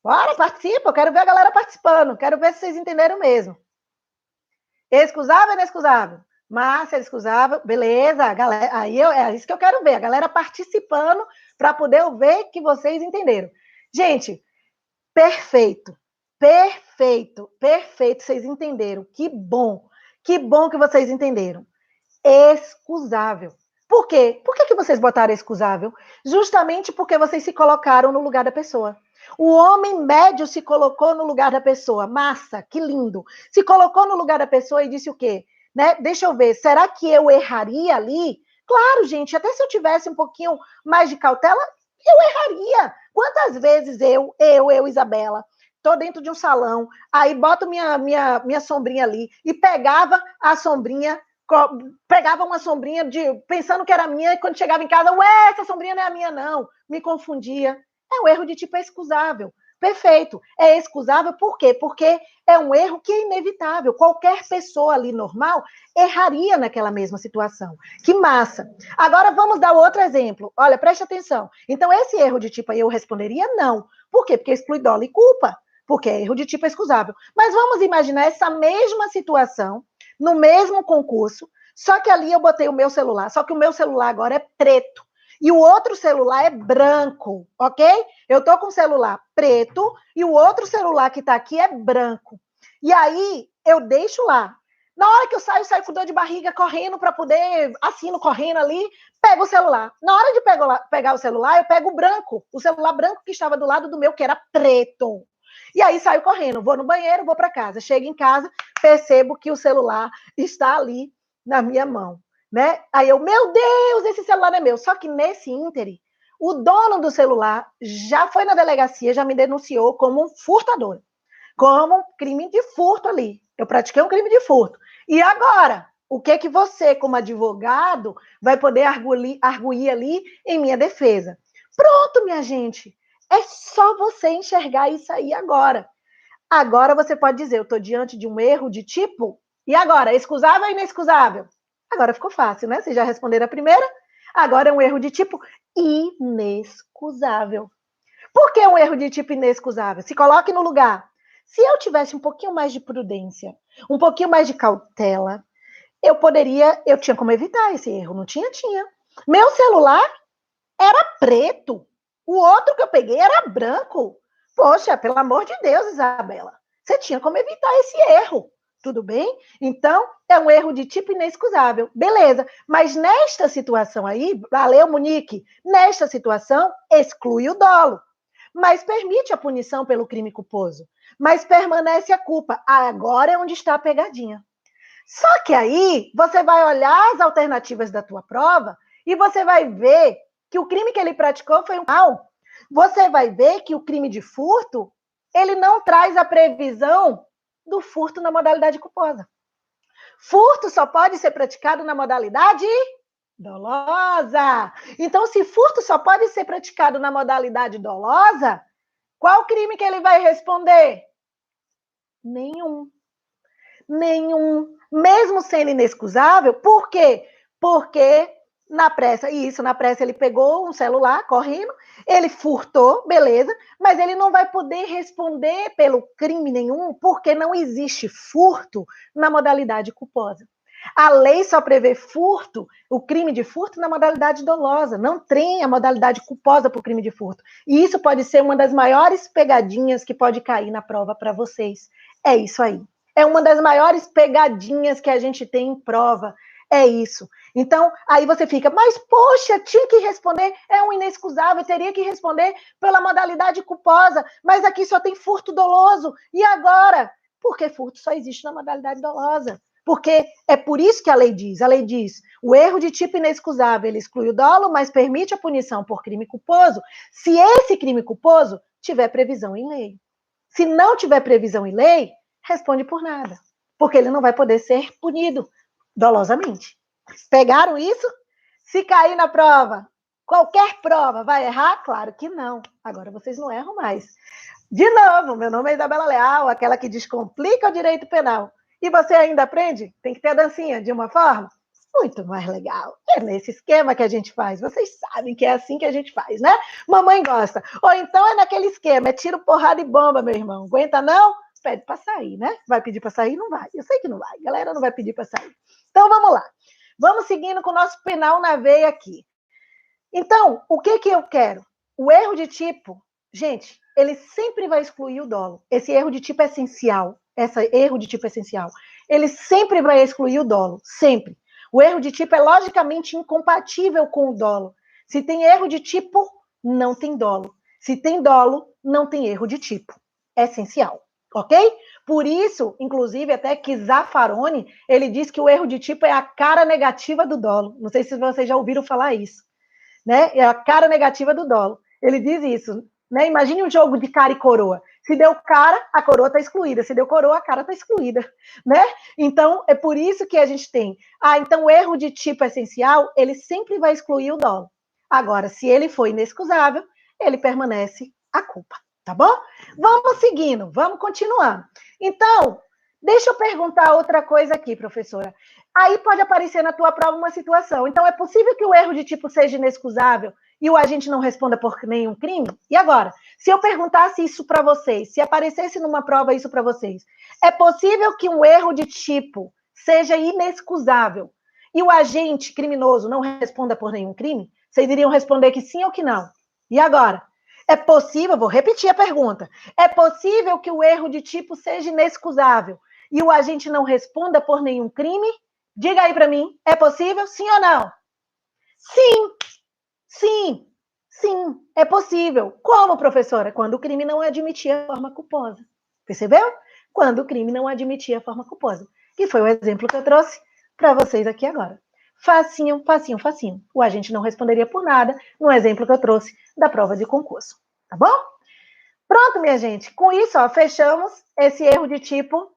Bora, participa, eu quero ver a galera participando, quero ver se vocês entenderam mesmo. Excusável ou inexcusável? Márcia, excusável, beleza, galera, aí é isso que eu quero ver, a galera participando para poder eu ver que vocês entenderam. Gente, perfeito, perfeito, perfeito, vocês entenderam, que bom que vocês entenderam. Excusável. Por quê? Por que vocês botaram excusável? Justamente porque vocês se colocaram no lugar da pessoa. O homem médio se colocou no lugar da pessoa. Massa, que lindo. Se colocou no lugar da pessoa e disse o quê? Né? Deixa eu ver, será que eu erraria ali? Claro, gente, até se eu tivesse um pouquinho mais de cautela, eu erraria. Quantas vezes eu, Isabela, tô dentro de um salão, aí boto minha sombrinha ali e pegava a sombrinha, pegava uma sombrinha pensando que era minha, e quando chegava em casa, ué, essa sombrinha não é a minha, não. Me confundia. É um erro de tipo excusável. Perfeito. É excusável por quê? Porque é um erro que é inevitável. Qualquer pessoa ali normal erraria naquela mesma situação. Que massa. Agora vamos dar outro exemplo. Olha, preste atenção. Então, esse erro de tipo aí eu responderia não. Por quê? Porque exclui dolo e culpa. Porque é erro de tipo excusável. Mas vamos imaginar essa mesma situação no mesmo concurso, só que ali eu botei o meu celular, só que o meu celular agora é preto. E o outro celular é branco, ok? Eu tô com o celular preto e o outro celular que tá aqui é branco. E aí eu deixo lá. Na hora que eu saio com dor de barriga, correndo para poder, assino correndo ali, pego o celular. Na hora de pegar o celular, eu pego o celular branco que estava do lado do meu, que era preto. E aí saio correndo, vou no banheiro, vou para casa. Chego em casa, percebo que o celular está ali na minha mão, né? Aí eu, meu Deus, esse celular não é meu. Só que nesse ínterim, o dono do celular já foi na delegacia, já me denunciou como furtador, como crime de furto ali. Eu pratiquei um crime de furto. E agora, o que você, como advogado, vai poder arguir ali em minha defesa? Pronto, minha gente. É só você enxergar isso aí agora. Agora você pode dizer, eu estou diante de um erro de tipo, e agora, excusável ou inexcusável? Agora ficou fácil, né? Vocês já responderam a primeira, agora é um erro de tipo inexcusável. Por que um erro de tipo inexcusável? Se coloque no lugar. Se eu tivesse um pouquinho mais de prudência, um pouquinho mais de cautela, eu tinha como evitar esse erro, não tinha? Tinha. Meu celular era preto, o outro que eu peguei era branco. Poxa, pelo amor de Deus, Isabela, você tinha como evitar esse erro, tudo bem? Então, é um erro de tipo inexcusável. Beleza, mas nesta situação aí, valeu, Monique, nesta situação, exclui o dolo, mas permite a punição pelo crime culposo, mas permanece a culpa. Agora é onde está a pegadinha. Só que aí, você vai olhar as alternativas da tua prova e você vai ver que o crime que ele praticou foi um mal. Você vai ver que o crime de furto, ele não traz a previsão do furto na modalidade culposa. Furto só pode ser praticado na modalidade dolosa. Então, se furto só pode ser praticado na modalidade dolosa, qual crime que ele vai responder? Nenhum. Nenhum. Mesmo sendo inexcusável, por quê? Porque na pressa ele pegou um celular correndo, ele furtou, beleza, mas ele não vai poder responder pelo crime nenhum, porque não existe furto na modalidade culposa. A lei só prevê furto, o crime de furto, na modalidade dolosa. Não tem a modalidade culposa para o crime de furto. E isso pode ser uma das maiores pegadinhas que pode cair na prova para vocês. É isso aí. É uma das maiores pegadinhas que a gente tem em prova. É isso. Então, aí você fica, mas poxa, tinha que responder, é um inexcusável, teria que responder pela modalidade culposa, mas aqui só tem furto doloso. E agora? Porque furto só existe na modalidade dolosa. Porque é por isso que a lei diz, o erro de tipo inexcusável, ele exclui o dolo, mas permite a punição por crime culposo, se esse crime culposo tiver previsão em lei. Se não tiver previsão em lei, responde por nada. porque ele não vai poder ser punido dolosamente. Pegaram isso? Se cair na prova, qualquer prova, vai errar? Claro que não. Agora vocês não erram mais. De novo, meu nome é Isabela Leal, aquela que descomplica o direito penal. E você ainda aprende? Tem que ter a dancinha de uma forma muito mais legal. É nesse esquema que a gente faz. Vocês sabem que é assim que a gente faz, né? Mamãe gosta. Ou então é naquele esquema, é tiro, porrada e bomba, meu irmão. Aguenta não? Pede para sair, né? Vai pedir para sair? Não vai. Eu sei que não vai. A galera não vai pedir para sair. Então vamos lá. Vamos seguindo com o nosso penal na veia aqui. Então, o que eu quero? O erro de tipo, gente, ele sempre vai excluir o dolo. Esse erro de tipo é essencial. Esse erro de tipo é essencial. Ele sempre vai excluir o dolo. Sempre. O erro de tipo é logicamente incompatível com o dolo. Se tem erro de tipo, não tem dolo. Se tem dolo, não tem erro de tipo. É essencial. Ok? Por isso, inclusive, até que Zaffaroni, ele diz que o erro de tipo é a cara negativa do dolo. Não sei se vocês já ouviram falar isso. Né? É a cara negativa do dolo. Ele diz isso. Né? Imagine um jogo de cara e coroa. Se deu cara, a coroa está excluída. Se deu coroa, a cara está excluída. Né? Então, é por isso que a gente tem. Então o erro de tipo essencial, ele sempre vai excluir o dolo. Agora, se ele for inexcusável, ele permanece a culpa. Tá bom? Vamos seguindo, vamos continuando. Então, deixa eu perguntar outra coisa aqui, professora. Aí pode aparecer na tua prova uma situação. Então, é possível que o erro de tipo seja inexcusável e o agente não responda por nenhum crime? E agora, se eu perguntasse isso para vocês, se aparecesse numa prova isso para vocês, é possível que um erro de tipo seja inexcusável e o agente criminoso não responda por nenhum crime? Vocês iriam responder que sim ou que não? E agora? É possível, vou repetir a pergunta, é possível que o erro de tipo seja inexcusável e o agente não responda por nenhum crime? Diga aí para mim, é possível? Sim ou não? Sim, sim, sim, é possível. Como, professora? Quando o crime não admitia a forma culposa. Percebeu? Quando o crime não admitia a forma culposa. Que foi o exemplo que eu trouxe para vocês aqui agora. Facinho, facinho, facinho. O agente não responderia por nada no exemplo que eu trouxe da prova de concurso. Tá bom? Pronto, minha gente. Com isso, ó, fechamos esse erro de tipo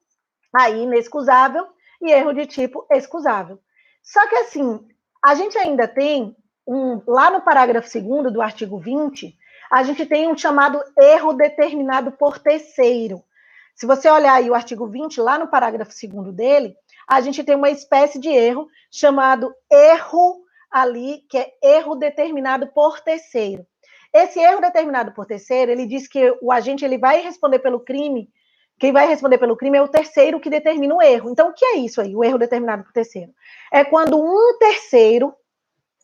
aí inexcusável e erro de tipo excusável. Só que assim, a gente ainda tem lá no parágrafo 2º do artigo 20, a gente tem um chamado erro determinado por terceiro. Se você olhar aí o artigo 20, lá no parágrafo 2º dele, a gente tem uma espécie de erro chamado erro ali, que é erro determinado por terceiro. Esse erro determinado por terceiro, ele diz que o agente ele vai responder pelo crime. Quem vai responder pelo crime é o terceiro que determina o erro. Então, o que é isso aí, o erro determinado por terceiro? É quando um terceiro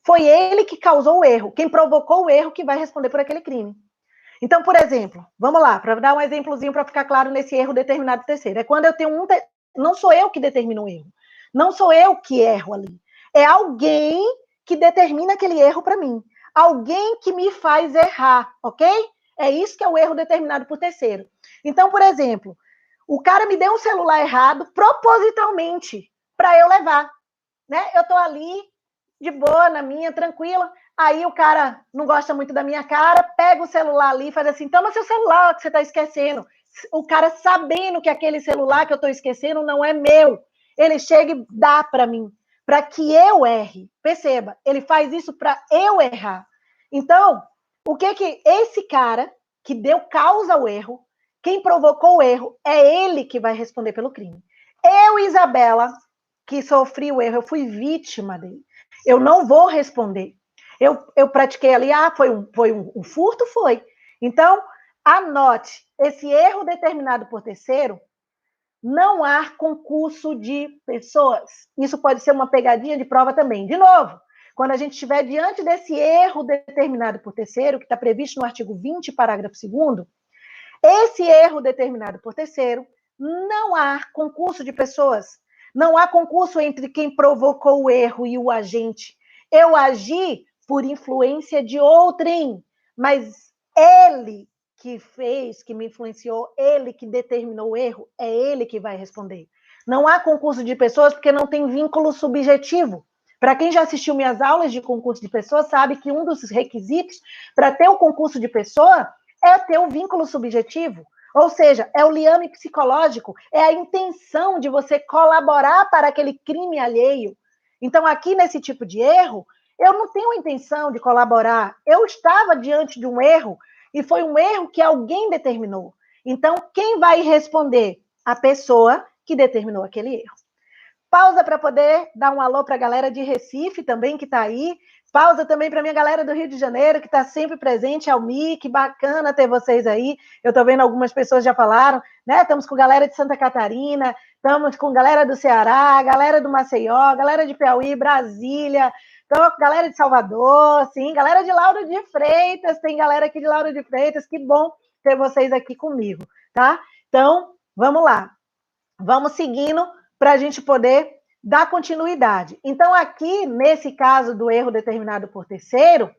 foi ele que causou o erro, quem provocou o erro que vai responder por aquele crime. Então, por exemplo, vamos lá, para dar um exemplozinho para ficar claro nesse erro determinado por terceiro. É quando eu tenho não sou eu que determino o erro. Não sou eu que erro ali. É alguém que determina aquele erro para mim. Alguém que me faz errar, ok? É isso que é o erro determinado por terceiro. Então, por exemplo, o cara me deu um celular errado propositalmente para eu levar, né? Eu tô ali de boa, na minha, tranquila. Aí o cara não gosta muito da minha cara, pega o celular ali e faz assim, toma seu celular que você tá esquecendo. O cara sabendo que aquele celular que eu tô esquecendo não é meu. Ele chega e dá para mim, para que eu erre. Perceba, ele faz isso para eu errar. Então, o que esse cara que deu causa ao erro, quem provocou o erro, é ele que vai responder pelo crime. Eu, Isabela, que sofri o erro, eu fui vítima dele. Eu não vou responder. Eu pratiquei ali, foi um furto? Foi. Então, anote, esse erro determinado por terceiro, não há concurso de pessoas. Isso pode ser uma pegadinha de prova também. De novo, quando a gente estiver diante desse erro determinado por terceiro, que está previsto no artigo 20, parágrafo 2º, esse erro determinado por terceiro, não há concurso de pessoas. Não há concurso entre quem provocou o erro e o agente. Eu agi por influência de outrem, mas ele que fez, que me influenciou, ele que determinou o erro, é ele que vai responder. Não há concurso de pessoas porque não tem vínculo subjetivo. Para quem já assistiu minhas aulas de concurso de pessoas, sabe que um dos requisitos para ter o concurso de pessoa é ter um vínculo subjetivo. Ou seja, é o liame psicológico, é a intenção de você colaborar para aquele crime alheio. Então, aqui nesse tipo de erro, eu não tenho intenção de colaborar. Eu estava diante de um erro e foi um erro que alguém determinou. Então, quem vai responder? A pessoa que determinou aquele erro. Pausa para poder dar um alô para a galera de Recife também, que está aí. Pausa também para a minha galera do Rio de Janeiro, que está sempre presente, Almi, que bacana ter vocês aí. Eu estou vendo algumas pessoas já falaram, né? Estamos com galera de Santa Catarina, estamos com galera do Ceará, galera do Maceió, galera de Piauí, Brasília, então, galera de Salvador, sim, galera de Lauro de Freitas, tem galera aqui de Lauro de Freitas, que bom ter vocês aqui comigo, tá? Então, vamos lá. Vamos seguindo para a gente poder dar continuidade. Então, aqui, nesse caso do erro determinado por terceiro,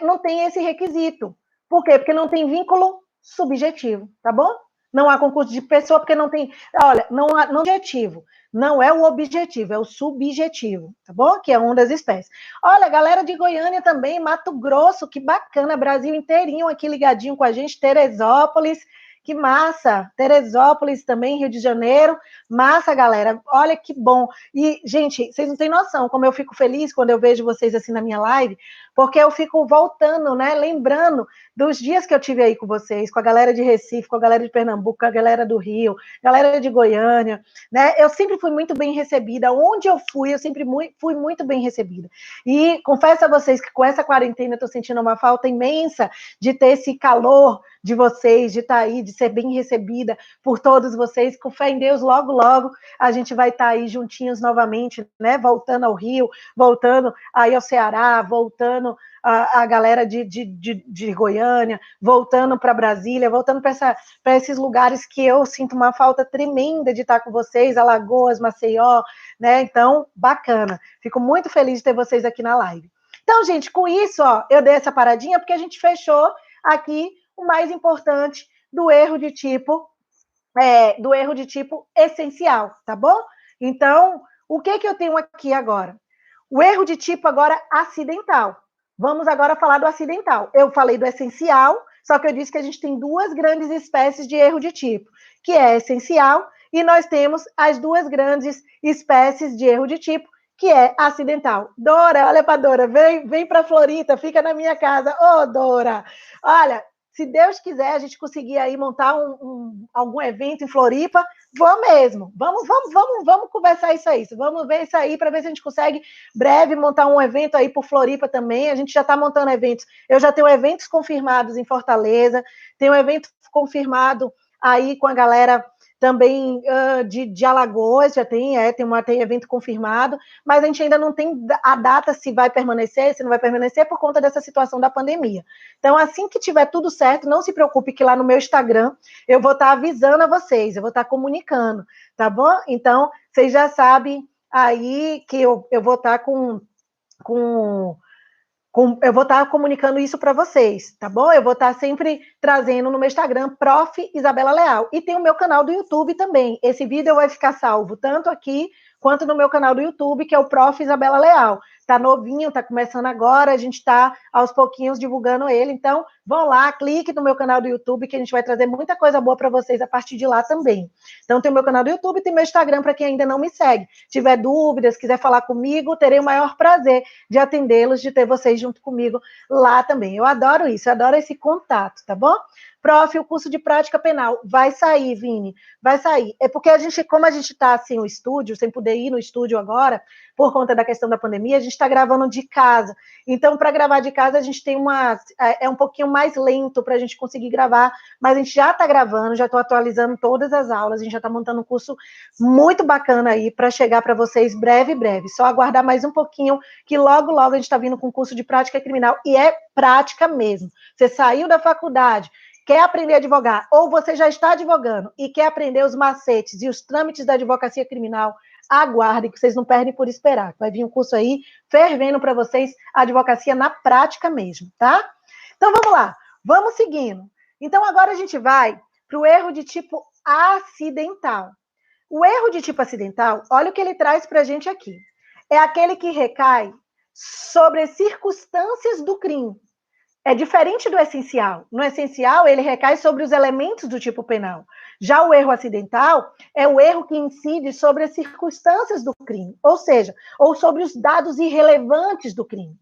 não tem esse requisito. Por quê? Porque não tem vínculo subjetivo, tá bom? Não há concurso de pessoa, porque não tem... Olha, não há objetivo. Não é o objetivo, é o subjetivo, tá bom? Que é uma das espécies. Olha, galera de Goiânia também, Mato Grosso, que bacana, Brasil inteirinho aqui ligadinho com a gente, Teresópolis, que massa! Teresópolis também, Rio de Janeiro. Massa, galera. Olha que bom. E, gente, vocês não têm noção como eu fico feliz quando eu vejo vocês assim na minha live, porque eu fico voltando, né? Lembrando dos dias que eu tive aí com vocês, com a galera de Recife, com a galera de Pernambuco, com a galera do Rio, galera de Goiânia, né? Eu sempre fui muito bem recebida. Onde eu fui, eu sempre fui muito bem recebida. E confesso a vocês que com essa quarentena eu tô sentindo uma falta imensa de ter esse calor de vocês, de estar aí, de ser bem recebida por todos vocês. Com fé em Deus, logo, logo, a gente vai estar aí juntinhos novamente, né? Voltando ao Rio, voltando aí ao Ceará, voltando a galera de Goiânia, voltando para Brasília, voltando para esses lugares que eu sinto uma falta tremenda de estar com vocês, Alagoas, Maceió, né? Então, bacana. Fico muito feliz de ter vocês aqui na live. Então, gente, com isso, ó, eu dei essa paradinha porque a gente fechou aqui o mais importante do erro de tipo essencial, tá bom? Então, o que eu tenho aqui agora? O erro de tipo agora acidental. Vamos agora falar do acidental. Eu falei do essencial, só que eu disse que a gente tem duas grandes espécies de erro de tipo, que é essencial e nós temos as duas grandes espécies de erro de tipo, que é acidental. Dora, olha para Dora, vem para Florita, fica na minha casa. Ô, Dora, olha, se Deus quiser, a gente conseguir aí montar algum evento em Floripa, vamos mesmo. Vamos conversar isso aí. Vamos ver isso aí para ver se a gente consegue breve montar um evento aí por Floripa também. A gente já está montando eventos. Eu já tenho eventos confirmados em Fortaleza, tenho um evento confirmado aí com a galera também de Alagoas, já tem evento confirmado, mas a gente ainda não tem a data se vai permanecer, se não vai permanecer, por conta dessa situação da pandemia. Então, assim que tiver tudo certo, não se preocupe que lá no meu Instagram eu vou estar avisando a vocês, eu vou estar comunicando, tá bom? Então, vocês já sabem aí que eu vou estar eu vou estar comunicando isso para vocês, tá bom? Eu vou estar sempre trazendo no meu Instagram, Prof. Isabela Leal. E tem o meu canal do YouTube também. Esse vídeo vai ficar salvo tanto aqui quanto no meu canal do YouTube, que é o Prof. Isabela Leal. Tá novinho, tá começando agora, a gente tá aos pouquinhos divulgando ele. Então, vão lá, clique no meu canal do YouTube, que a gente vai trazer muita coisa boa para vocês a partir de lá também. Então, tem o meu canal do YouTube, tem meu Instagram para quem ainda não me segue. Se tiver dúvidas, quiser falar comigo, terei o maior prazer de atendê-los, de ter vocês junto comigo lá também. Eu adoro isso, eu adoro esse contato, tá bom? Prof, o curso de prática penal vai sair, Vini, vai sair. É porque como a gente está sem o estúdio, sem poder ir no estúdio agora, por conta da questão da pandemia, a gente está gravando de casa. Então, para gravar de casa, a gente tem é um pouquinho mais lento para a gente conseguir gravar, mas a gente já está gravando, já estou atualizando todas as aulas, a gente já está montando um curso muito bacana aí para chegar para vocês breve. Só aguardar mais um pouquinho, que logo, logo a gente está vindo com um curso de prática criminal, e é prática mesmo. Você saiu da faculdade, quer aprender a advogar, ou você já está advogando e quer aprender os macetes e os trâmites da advocacia criminal, aguardem, que vocês não perdem por esperar. Vai vir um curso aí fervendo para vocês, a advocacia na prática mesmo, tá? Então, vamos lá, vamos seguindo. Então, agora a gente vai para o erro de tipo acidental. O erro de tipo acidental, olha o que ele traz para a gente aqui. É aquele que recai sobre as circunstâncias do crime. é diferente do essencial. No essencial, ele recai sobre os elementos do tipo penal. Já o erro acidental é o erro que incide sobre as circunstâncias do crime, ou seja, ou sobre os dados irrelevantes do crime.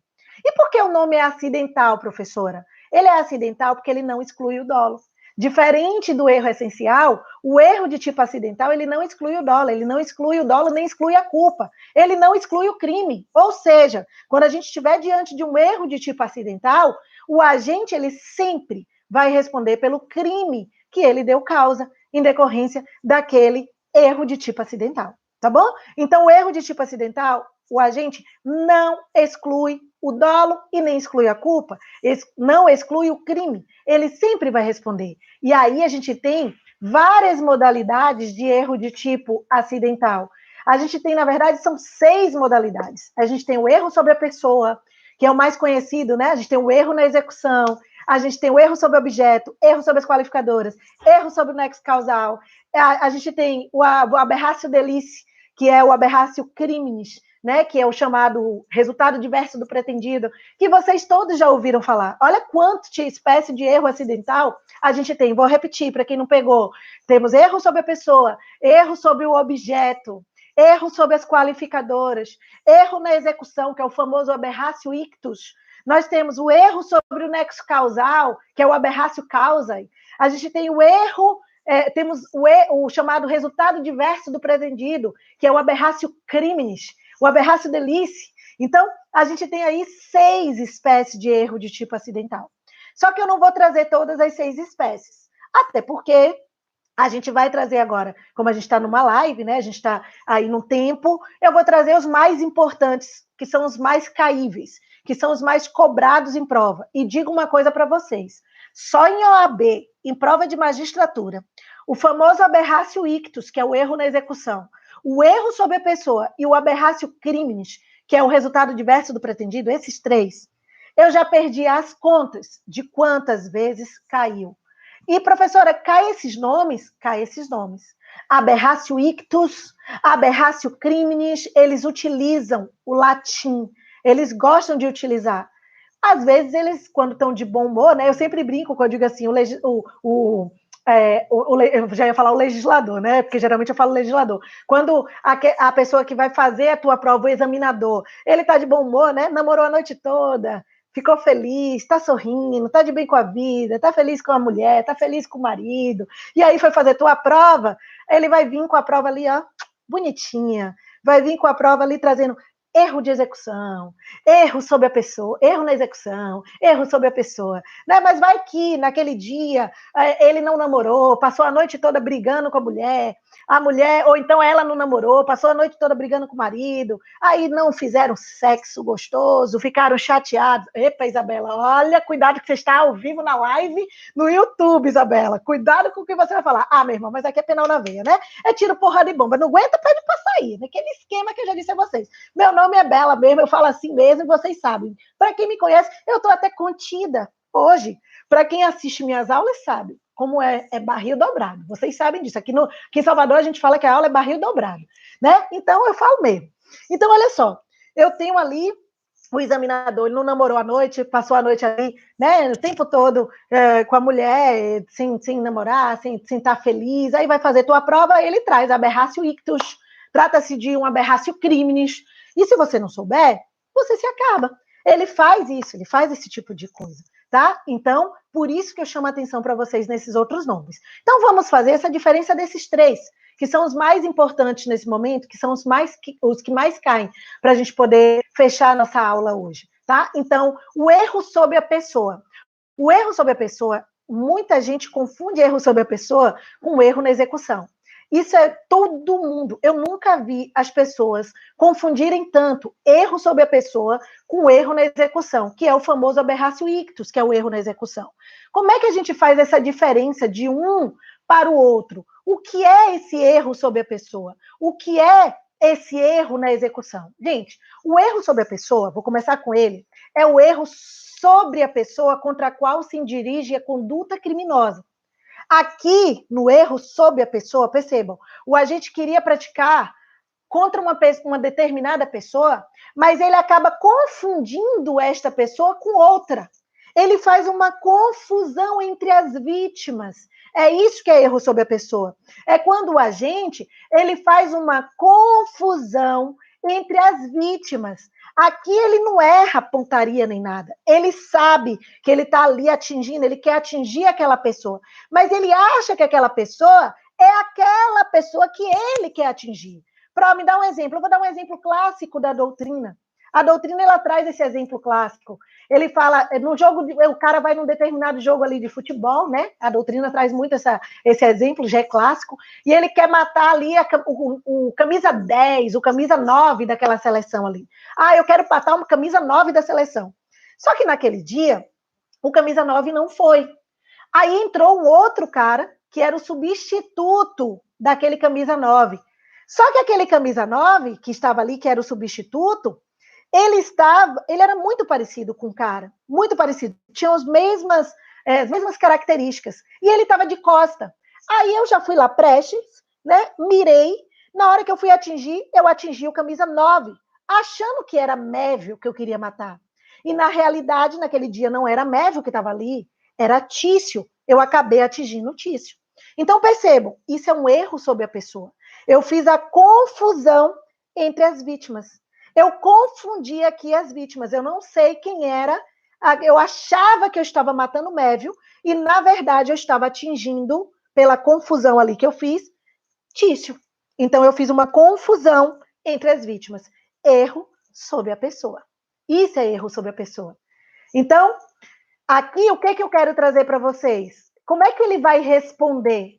E por que o nome é acidental, professora? Ele é acidental porque ele não exclui o dolo. Diferente do erro essencial, o erro de tipo acidental, ele não exclui o dolo, ele não exclui o dolo, nem exclui a culpa, ele não exclui o crime. Ou seja, quando a gente estiver diante de um erro de tipo acidental, o agente, ele sempre vai responder pelo crime que ele deu causa, em decorrência daquele erro de tipo acidental, tá bom? Então, o erro de tipo acidental, o agente não exclui o dolo e nem exclui a culpa, não exclui o crime, ele sempre vai responder. E aí a gente tem várias modalidades de erro de tipo acidental. A gente tem, na verdade, são 6 modalidades. A gente tem o erro sobre a pessoa, que é o mais conhecido, né? A gente tem o erro na execução, a gente tem o erro sobre o objeto, erro sobre as qualificadoras, erro sobre o nexo causal, a gente tem o aberratio delice, que é o aberratio criminis, né, que é o chamado resultado diverso do pretendido, que vocês todos já ouviram falar. Olha quanto de espécie de erro acidental a gente tem. Vou repetir para quem não pegou. Temos erro sobre a pessoa, erro sobre o objeto, erro sobre as qualificadoras, erro na execução, que é o famoso aberratio ictus. Nós temos o erro sobre o nexo causal, que é o aberratio causae. A gente tem o erro, temos o chamado resultado diverso do pretendido, que é o aberratio criminis, o aberratio delice. Então, a gente tem aí 6 espécies de erro de tipo acidental. Só que eu não vou trazer todas as 6 espécies, até porque a gente vai trazer agora, como a gente está numa live, né? A gente está aí no tempo, eu vou trazer os mais importantes, que são os mais caíveis, que são os mais cobrados em prova. E digo uma coisa para vocês: só em OAB, em prova de magistratura, o famoso aberratio ictus, que é o erro na execução, o erro sobre a pessoa e o aberratio criminis, que é o resultado diverso do pretendido, esses 3, eu já perdi as contas de quantas vezes caiu. E, professora, cai esses nomes? Cai esses nomes. Aberratio ictus, aberratio criminis, eles utilizam o latim, eles gostam de utilizar. Às vezes, eles, quando estão de bom humor, né? Eu sempre brinco quando eu digo assim, eu já ia falar o legislador, né? Porque geralmente eu falo legislador. Quando a pessoa que vai fazer a tua prova, o examinador, ele está de bom humor, né? Namorou a noite toda, ficou feliz, está sorrindo, está de bem com a vida, está feliz com a mulher, está feliz com o marido, e aí foi fazer tua prova, ele vai vir com a prova ali, ó, bonitinha, vai vir com a prova ali trazendo erro de execução, erro sobre a pessoa, erro na execução, erro sobre a pessoa, né? Mas vai que naquele dia ele não namorou, passou a noite toda brigando com a mulher, ou então ela não namorou, passou a noite toda brigando com o marido, aí não fizeram sexo gostoso, ficaram chateados. Epa, Isabela, olha, cuidado que você está ao vivo na live no YouTube, Isabela, cuidado com o que você vai falar. Ah, meu irmão, mas aqui é penal na veia, né? É tiro, porrada e bomba, não aguenta, pede pra sair, naquele esquema que eu já disse a vocês. Meu nome é Bela mesmo, eu falo assim mesmo, vocês sabem. Para quem me conhece, eu estou até contida hoje. Para quem assiste minhas aulas, sabe como é barril dobrado. Vocês sabem disso. Aqui em Salvador, a gente fala que a aula é barril dobrado, né? Então, eu falo mesmo. Então, olha só, eu tenho ali o examinador, ele não namorou à noite, passou a noite ali, né, o tempo todo com a mulher, sem namorar, sem estar feliz, aí vai fazer tua prova, ele traz aberratio ictus, trata-se de um aberratio criminis, e se você não souber, você se acaba. Ele faz isso, ele faz esse tipo de coisa, tá? Então, por isso que eu chamo a atenção para vocês nesses outros nomes. Então, vamos fazer essa diferença desses 3, que são os mais importantes nesse momento, que são os que mais caem, para a gente poder fechar a nossa aula hoje, tá? Então, o erro sobre a pessoa. O erro sobre a pessoa, muita gente confunde erro sobre a pessoa com erro na execução. Isso é todo mundo. Eu nunca vi as pessoas confundirem tanto erro sobre a pessoa com erro na execução, que é o famoso aberratio ictus, que é o erro na execução. Como é que a gente faz essa diferença de um para o outro? O que é esse erro sobre a pessoa? O que é esse erro na execução? Gente, o erro sobre a pessoa, vou começar com ele, é o erro sobre a pessoa contra a qual se dirige a conduta criminosa. Aqui, no erro sobre a pessoa, percebam, o agente queria praticar contra uma determinada pessoa, mas ele acaba confundindo esta pessoa com outra. Ele faz uma confusão entre as vítimas. É isso que é erro sobre a pessoa. É quando o agente, ele faz uma confusão entre as vítimas. Aqui ele não erra pontaria nem nada. Ele sabe que ele está ali atingindo, ele quer atingir aquela pessoa. Mas ele acha que aquela pessoa é aquela pessoa que ele quer atingir. Para me dar um exemplo, eu vou dar um exemplo clássico da doutrina. A doutrina, ela traz esse exemplo clássico. Ele fala, no jogo, o cara vai num determinado jogo ali de futebol, né? A doutrina traz muito esse exemplo, já é clássico, e ele quer matar ali o camisa 10, o camisa 9 daquela seleção ali. Ah, eu quero matar uma camisa 9 da seleção. Só que naquele dia, o camisa 9 não foi. Aí entrou um outro cara, que era o substituto daquele camisa 9. Só que aquele camisa 9, que estava ali, que era o substituto, ele era muito parecido com o cara, muito parecido, tinha as mesmas características, e ele estava de costa. Aí eu já fui lá prestes, né, mirei, na hora que eu fui atingir, eu atingi o camisa 9, achando que era Mévio que eu queria matar. E na realidade, naquele dia, não era Mévio que estava ali, era Tício. Eu acabei atingindo o Tício. Então, percebam, isso é um erro sobre a pessoa. Eu fiz a confusão entre as vítimas. Eu confundi aqui as vítimas. Eu não sei quem era. Eu achava que eu estava matando Mévio e, na verdade, eu estava atingindo, pela confusão ali que eu fiz, Tício. Então, eu fiz uma confusão entre as vítimas. Erro sobre a pessoa. Isso é erro sobre a pessoa. Então, aqui, o que eu quero trazer para vocês? Como é que ele vai responder?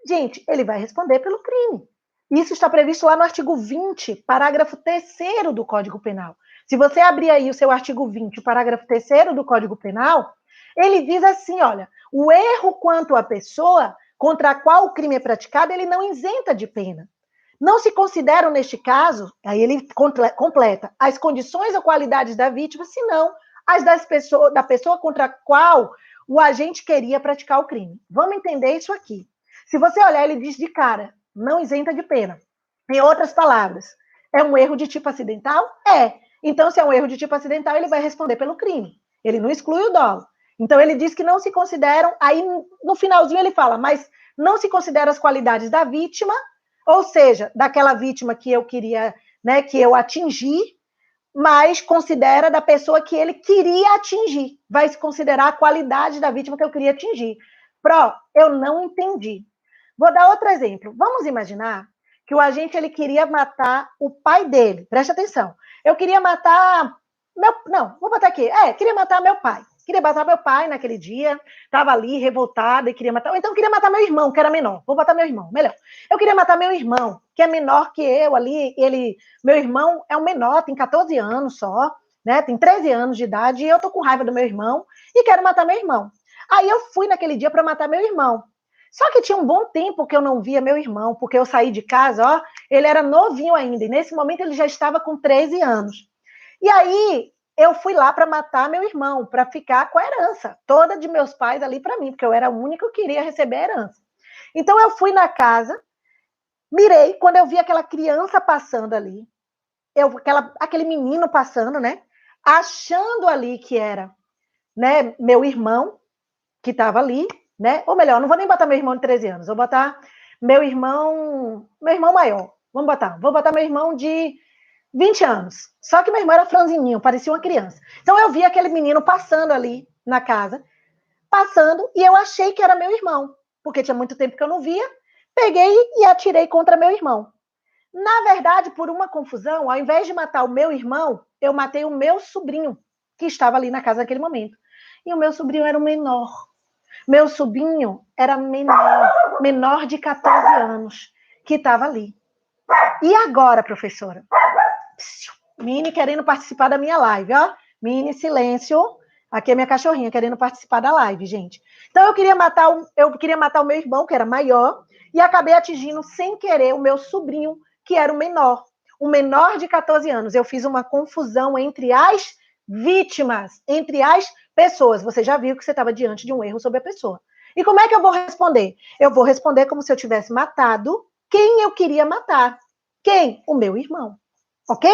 Gente, ele vai responder pelo crime. Isso está previsto lá no artigo 20, parágrafo 3º do Código Penal. Se você abrir aí o seu artigo 20, o parágrafo 3º do Código Penal, ele diz assim, olha, o erro quanto à pessoa contra a qual o crime é praticado, ele não isenta de pena. Não se consideram, neste caso, aí ele completa, as condições ou qualidades da vítima, senão as da pessoa contra a qual o agente queria praticar o crime. Vamos entender isso aqui. Se você olhar, ele diz de cara, não isenta de pena. Em outras palavras, é um erro de tipo acidental? É. Então, se é um erro de tipo acidental, ele vai responder pelo crime. Ele não exclui o dolo. Então, ele diz que não se consideram, aí no finalzinho ele fala, mas não se consideram as qualidades da vítima, ou seja, daquela vítima que eu queria, né, que eu atingi, mas considera da pessoa que ele queria atingir. Vai se considerar a qualidade da vítima que eu queria atingir. Eu não entendi. Vou dar outro exemplo. Vamos imaginar que o agente ele queria matar o pai dele. Preste atenção. Eu queria matar vou botar aqui. Queria matar meu pai. Queria matar meu pai naquele dia. Estava ali revoltada e queria matar. Ou então queria matar meu irmão, que era menor. Vou botar meu irmão, melhor. Eu queria matar meu irmão, que é menor que eu ali. Meu irmão é um menor, tem 14 anos só, né? Tem 13 anos de idade. E eu tô com raiva do meu irmão e quero matar meu irmão. Aí eu fui naquele dia para matar meu irmão. Só que tinha um bom tempo que eu não via meu irmão, porque eu saí de casa, ó, ele era novinho ainda, e nesse momento ele já estava com 13 anos. E aí eu fui lá para matar meu irmão, para ficar com a herança toda de meus pais ali para mim, porque eu era a única que queria receber a herança. Então eu fui na casa, mirei, quando eu vi aquela criança passando ali, aquele menino passando, né, achando ali que era, né, meu irmão, que estava ali, né? Ou melhor, não vou nem botar meu irmão de 13 anos, vou botar meu irmão maior. Vou botar meu irmão de 20 anos. Só que meu irmão era franzininho, parecia uma criança. Então eu vi aquele menino passando ali na casa, passando, e eu achei que era meu irmão, porque tinha muito tempo que eu não via. Peguei e atirei contra meu irmão. Na verdade, por uma confusão, ao invés de matar o meu irmão, eu matei o meu sobrinho, que estava ali na casa naquele momento. E o meu sobrinho era o menor. Meu sobrinho era menor de 14 anos, que estava ali. E agora, professora? Mini querendo participar da minha live, ó. Mini, silêncio. Aqui é minha cachorrinha querendo participar da live, gente. Então eu queria matar o meu irmão, que era maior, e acabei atingindo sem querer o meu sobrinho, que era o menor de 14 anos. Eu fiz uma confusão entre as vítimas, entre as pessoas. Você já viu que você estava diante de um erro sobre a pessoa. E como é que eu vou responder? Eu vou responder como se eu tivesse matado quem eu queria matar. Quem? O meu irmão. Ok?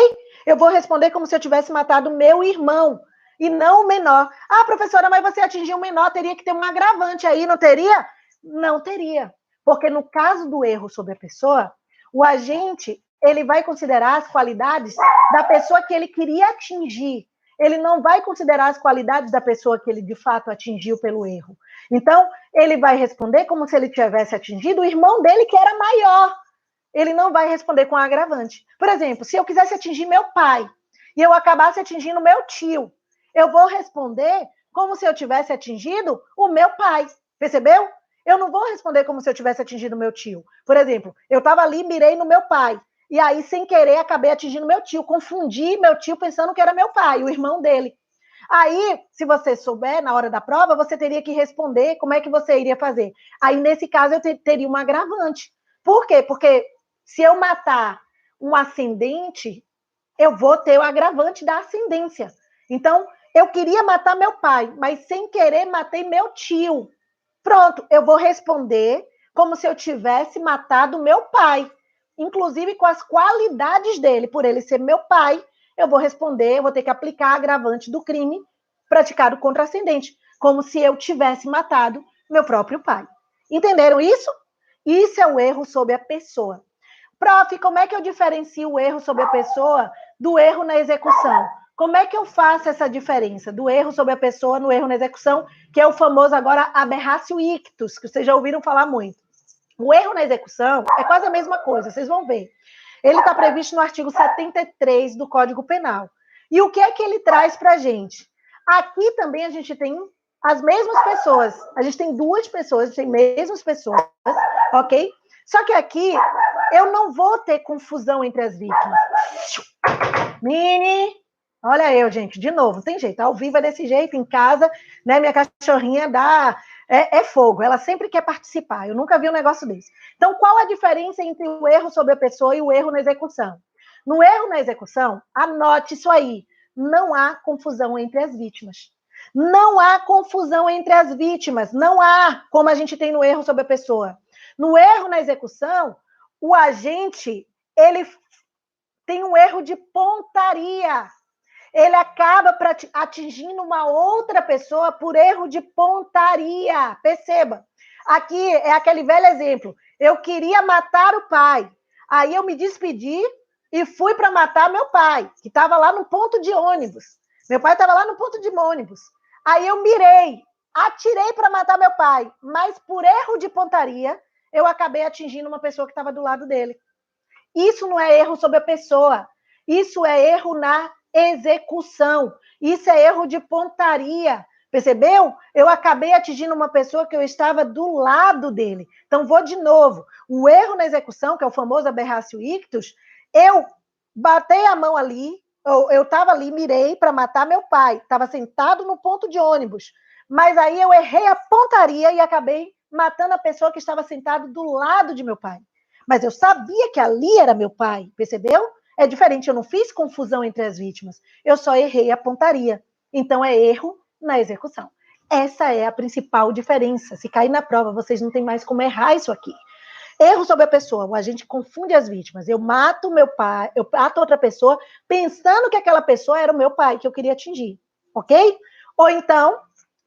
Eu vou responder como se eu tivesse matado meu irmão. e não o menor. Ah, professora, mas você atingiu o menor, teria que ter um agravante aí, não teria? Não teria. Porque no caso do erro sobre a pessoa, o agente, ele vai considerar as qualidades da pessoa que ele queria atingir. Ele não vai considerar as qualidades da pessoa que ele de fato atingiu pelo erro. Então, ele vai responder como se ele tivesse atingido o irmão dele, que era maior. Ele não vai responder com agravante. Por exemplo, se eu quisesse atingir meu pai e eu acabasse atingindo meu tio, eu vou responder como se eu tivesse atingido o meu pai. Percebeu? Eu não vou responder como se eu tivesse atingido meu tio. Por exemplo, eu estava ali, mirei no meu pai. E aí, sem querer, acabei atingindo meu tio. Confundi meu tio pensando que era meu pai, o irmão dele. Aí, se você souber, na hora da prova, você teria que responder como é que você iria fazer. Aí, nesse caso, eu teria um agravante. Por quê? Porque se eu matar um ascendente, eu vou ter o agravante da ascendência. Então, eu queria matar meu pai, mas sem querer matei meu tio. Pronto, eu vou responder como se eu tivesse matado meu pai, inclusive com as qualidades dele, por ele ser meu pai, eu vou responder, eu vou ter que aplicar a agravante do crime praticado contra ascendente, como se eu tivesse matado meu próprio pai. Entenderam isso? Isso é o erro sobre a pessoa. Prof, como é que eu diferencio o erro sobre a pessoa do erro na execução? Como é que eu faço essa diferença do erro sobre a pessoa no erro na execução, que é o famoso agora aberratio ictus, que vocês já ouviram falar muito? O erro na execução é quase a mesma coisa, vocês vão ver. Ele está previsto no artigo 73 do Código Penal. E o que é que ele traz para a gente? Aqui também a gente tem as mesmas pessoas. A gente tem duas pessoas, a gente tem mesmas pessoas, ok? Só que aqui eu não vou ter confusão entre as vítimas. Mini, olha eu, gente, de novo, tem jeito, ao vivo é desse jeito, em casa, né, minha cachorrinha é fogo, ela sempre quer participar, eu nunca vi um negócio desse. Então, qual a diferença entre o erro sobre a pessoa e o erro na execução? No erro na execução, anote isso aí, não há confusão entre as vítimas. Não há confusão entre as vítimas, não há, como a gente tem no erro sobre a pessoa. No erro na execução, o agente, ele tem um erro de pontaria. Ele acaba atingindo uma outra pessoa por erro de pontaria. Perceba. Aqui é aquele velho exemplo. Eu queria matar o pai. Aí eu me despedi e fui para matar meu pai, que estava lá no ponto de ônibus. Meu pai estava lá no ponto de ônibus. Aí eu mirei, atirei para matar meu pai, mas por erro de pontaria, eu acabei atingindo uma pessoa que estava do lado dele. Isso não é erro sobre a pessoa. Isso é erro na execução. Isso é erro de pontaria. Percebeu? Eu acabei atingindo uma pessoa que eu estava do lado dele. Então, vou de novo. O erro na execução, que é o famoso aberratio ictus, eu batei a mão ali, eu estava ali, mirei para matar meu pai. Estava sentado no ponto de ônibus. Mas aí eu errei a pontaria e acabei matando a pessoa que estava sentada do lado de meu pai. Mas eu sabia que ali era meu pai, percebeu? É diferente, eu não fiz confusão entre as vítimas, eu só errei a pontaria. Então é erro na execução. Essa é a principal diferença. Se cair na prova, vocês não têm mais como errar isso aqui. Erro sobre a pessoa, a gente confunde as vítimas. Eu mato meu pai, eu mato outra pessoa, pensando que aquela pessoa era o meu pai que eu queria atingir, ok? Ou então,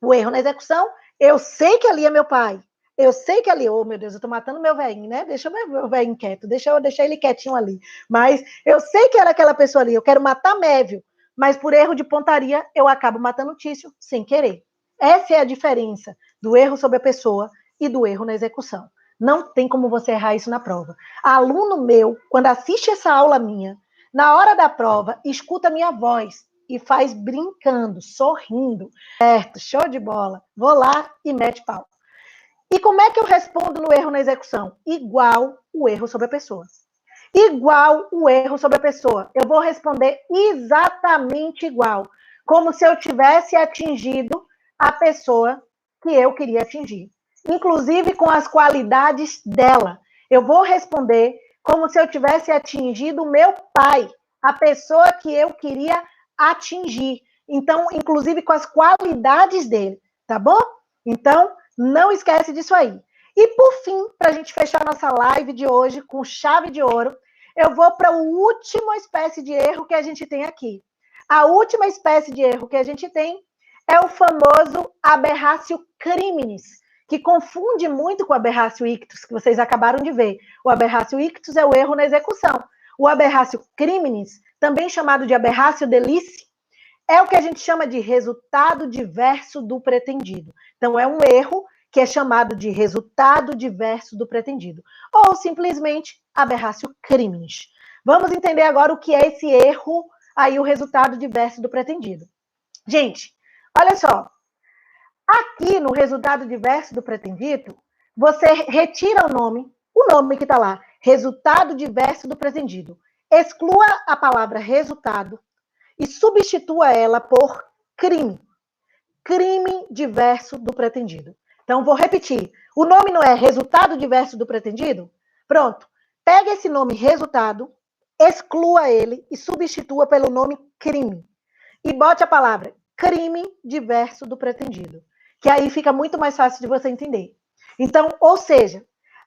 o erro na execução, eu sei que ali é meu pai, eu sei que ali, oh meu Deus, eu tô matando meu velhinho, né? Deixa o meu velhinho quieto, deixa eu deixar ele quietinho ali. Mas eu sei que era aquela pessoa ali, eu quero matar Mévio, mas por erro de pontaria eu acabo matando o Tício sem querer. Essa é a diferença do erro sobre a pessoa e do erro na execução. Não tem como você errar isso na prova. Aluno meu, quando assiste essa aula minha, na hora da prova, escuta a minha voz e faz brincando, sorrindo. Certo, show de bola. Vou lá e mete pau. E como é que eu respondo no erro na execução? Igual o erro sobre a pessoa. Igual o erro sobre a pessoa. Eu vou responder exatamente igual. Como se eu tivesse atingido a pessoa que eu queria atingir. Inclusive com as qualidades dela. Eu vou responder como se eu tivesse atingido o meu pai, a pessoa que eu queria atingir. Então, inclusive com as qualidades dele, tá bom? Então, não esquece disso aí. E por fim, para a gente fechar nossa live de hoje com chave de ouro, eu vou para a última espécie de erro que a gente tem aqui. A última espécie de erro que a gente tem é o famoso aberratio criminis, que confunde muito com o aberratio ictus, que vocês acabaram de ver. O aberratio ictus é o erro na execução. O aberratio criminis, também chamado de aberratio delícia, é o que a gente chama de resultado diverso do pretendido. Então, é um erro que é chamado de resultado diverso do pretendido. Ou, simplesmente, aberratio criminis. Vamos entender agora o que é esse erro, aí o resultado diverso do pretendido. Gente, olha só. Aqui no resultado diverso do pretendido, você retira o nome que está lá, resultado diverso do pretendido. Exclua a palavra resultado e substitua ela por crime. Crime diverso do pretendido. Então, vou repetir. O nome não é resultado diverso do pretendido? Pronto. Pega esse nome resultado, exclua ele e substitua pelo nome crime. E bote a palavra crime diverso do pretendido. Que aí fica muito mais fácil de você entender. Então, ou seja,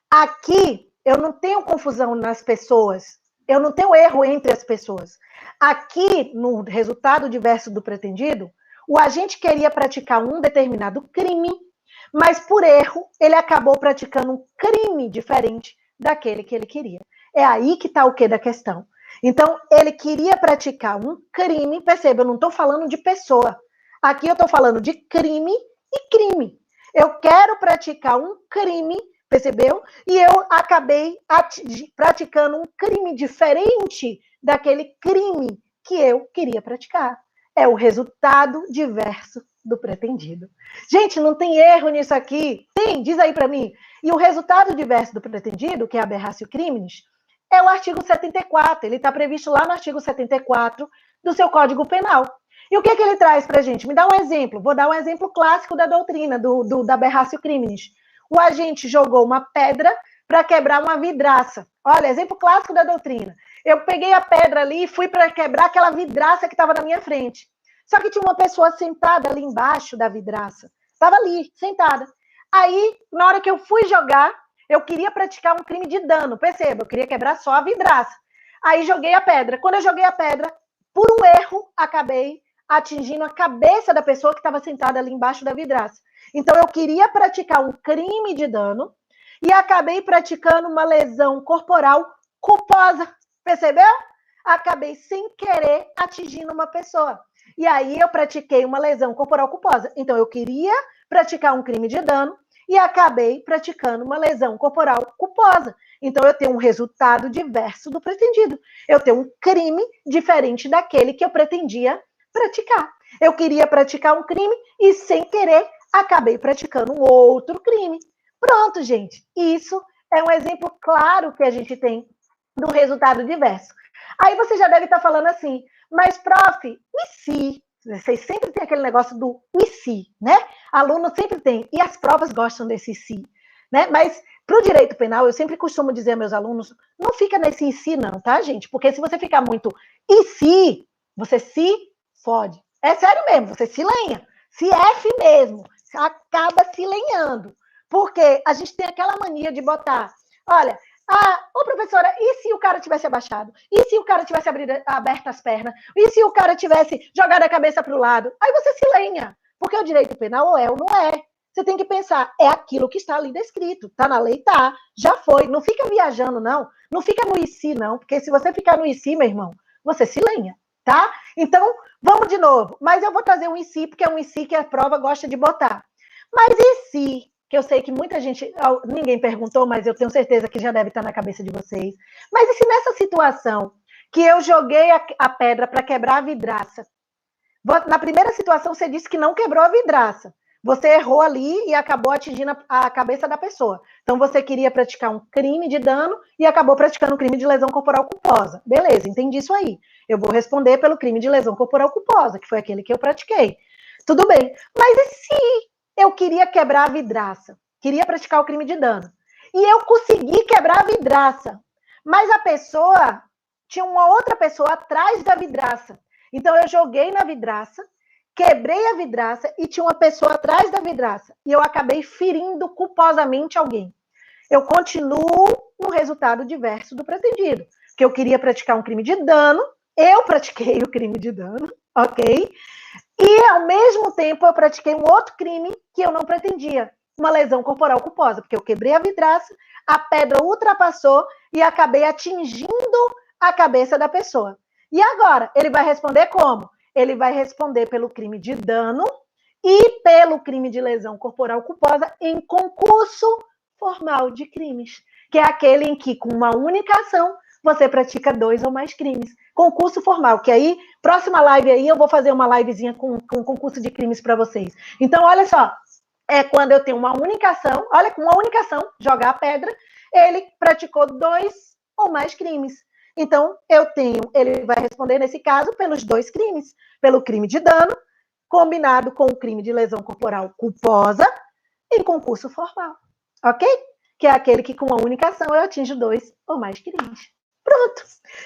aqui eu não tenho confusão nas pessoas, eu não tenho erro entre as pessoas. Aqui, no resultado diverso do pretendido, o agente queria praticar um determinado crime, mas por erro ele acabou praticando um crime diferente daquele que ele queria. É aí que está o quê da questão. Então, ele queria praticar um crime, perceba, eu não estou falando de pessoa. Aqui eu estou falando de crime e crime. Eu quero praticar um crime, percebeu? E eu acabei praticando um crime diferente daquele crime que eu queria praticar. É o resultado diverso do pretendido. Gente, não tem erro nisso aqui? Tem? Diz aí para mim. E o resultado diverso do pretendido, que é a aberratio criminis, é o artigo 74. Ele está previsto lá no artigo 74 do seu Código Penal. E o que ele traz para a gente? Me dá um exemplo. Vou dar um exemplo clássico da doutrina, da aberratio criminis. O agente jogou uma pedra para quebrar uma vidraça. Olha, exemplo clássico da doutrina. Eu peguei a pedra ali e fui para quebrar aquela vidraça que estava na minha frente. Só que tinha uma pessoa sentada ali embaixo da vidraça. Estava ali, sentada. Aí, na hora que eu fui jogar, eu queria praticar um crime de dano. Perceba, eu queria quebrar só a vidraça. Aí joguei a pedra. Quando eu joguei a pedra, por um erro, acabei atingindo a cabeça da pessoa que estava sentada ali embaixo da vidraça. Então, eu queria praticar um crime de dano e acabei praticando uma lesão corporal culposa. Percebeu? Acabei sem querer atingindo uma pessoa. E aí eu pratiquei uma lesão corporal culposa. Então, eu queria praticar um crime de dano e acabei praticando uma lesão corporal culposa. Então, eu tenho um resultado diverso do pretendido. Eu tenho um crime diferente daquele que eu pretendia praticar. Eu queria praticar um crime e, sem querer, acabei praticando um outro crime. Pronto, gente. Isso é um exemplo claro que a gente tem do resultado diverso. Aí você já deve estar falando assim, mas, prof, e se? Vocês sempre têm aquele negócio do e se, né? Aluno sempre tem, e as provas gostam desse se, né? Mas para o direito penal, eu sempre costumo dizer a meus alunos, não fica nesse e se não, tá, gente? Porque se você ficar muito e se, você se fode. É sério mesmo, você se lenha. Se F mesmo, acaba se lenhando. Porque a gente tem aquela mania de botar, olha, ô professora, e se o cara tivesse abaixado? E se o cara tivesse aberto as pernas? E se o cara tivesse jogado a cabeça para o lado? Aí você se lenha, porque o direito penal ou é ou não é. Você tem que pensar, é aquilo que está ali descrito. Está na lei, tá. Já foi. Não fica viajando, não. Não fica no IC, não. Porque se você ficar no IC, meu irmão, você se lenha, tá? Então, vamos de novo. Mas eu vou trazer um IC, porque é um IC que a prova gosta de botar. Mas e se, que eu sei que muita gente, ninguém perguntou, mas eu tenho certeza que já deve estar na cabeça de vocês. Mas e se nessa situação que eu joguei a pedra para quebrar a vidraça? Na primeira situação, você disse que não quebrou a vidraça. Você errou ali e acabou atingindo a cabeça da pessoa. Então, você queria praticar um crime de dano e acabou praticando um crime de lesão corporal culposa. Beleza, entendi isso aí. Eu vou responder pelo crime de lesão corporal culposa, que foi aquele que eu pratiquei. Tudo bem. Mas e se eu queria quebrar a vidraça? Queria praticar o crime de dano. E eu consegui quebrar a vidraça. Mas a pessoa, tinha uma outra pessoa atrás da vidraça. Então, eu joguei na vidraça, quebrei a vidraça e tinha uma pessoa atrás da vidraça. E eu acabei ferindo culposamente alguém. Eu continuo no resultado diverso do pretendido. Que eu queria praticar um crime de dano, eu pratiquei o crime de dano, ok? E, ao mesmo tempo, eu pratiquei um outro crime que eu não pretendia, uma lesão corporal culposa, porque eu quebrei a vidraça, a pedra ultrapassou e acabei atingindo a cabeça da pessoa. E agora, ele vai responder como? Ele vai responder pelo crime de dano e pelo crime de lesão corporal culposa em concurso formal de crimes, que é aquele em que, com uma única ação, você pratica 2 ou mais crimes. Concurso formal, que aí, próxima live aí, eu vou fazer uma livezinha com concurso de crimes para vocês. Então, olha só, é quando eu tenho uma única ação, olha, com uma única ação, jogar a pedra, ele praticou 2 ou mais crimes. Então, ele vai responder, nesse caso, pelos 2 crimes, pelo crime de dano, combinado com o crime de lesão corporal culposa, em concurso formal, ok? Que é aquele que, com uma única ação, eu atinjo 2 ou mais crimes. Pronto.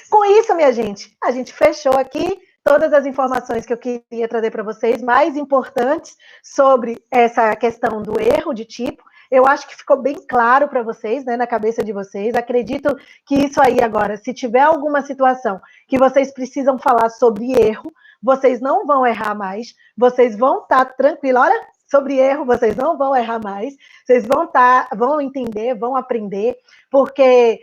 Com isso, minha gente, a gente fechou aqui todas as informações que eu queria trazer para vocês, mais importantes sobre essa questão do erro de tipo. Eu acho que ficou bem claro para vocês, né, na cabeça de vocês. Acredito que isso aí agora, se tiver alguma situação que vocês precisam falar sobre erro, vocês não vão errar mais, vocês vão estar tranquilos. Olha, sobre erro, vocês não vão errar mais, vocês vão entender, vão aprender, porque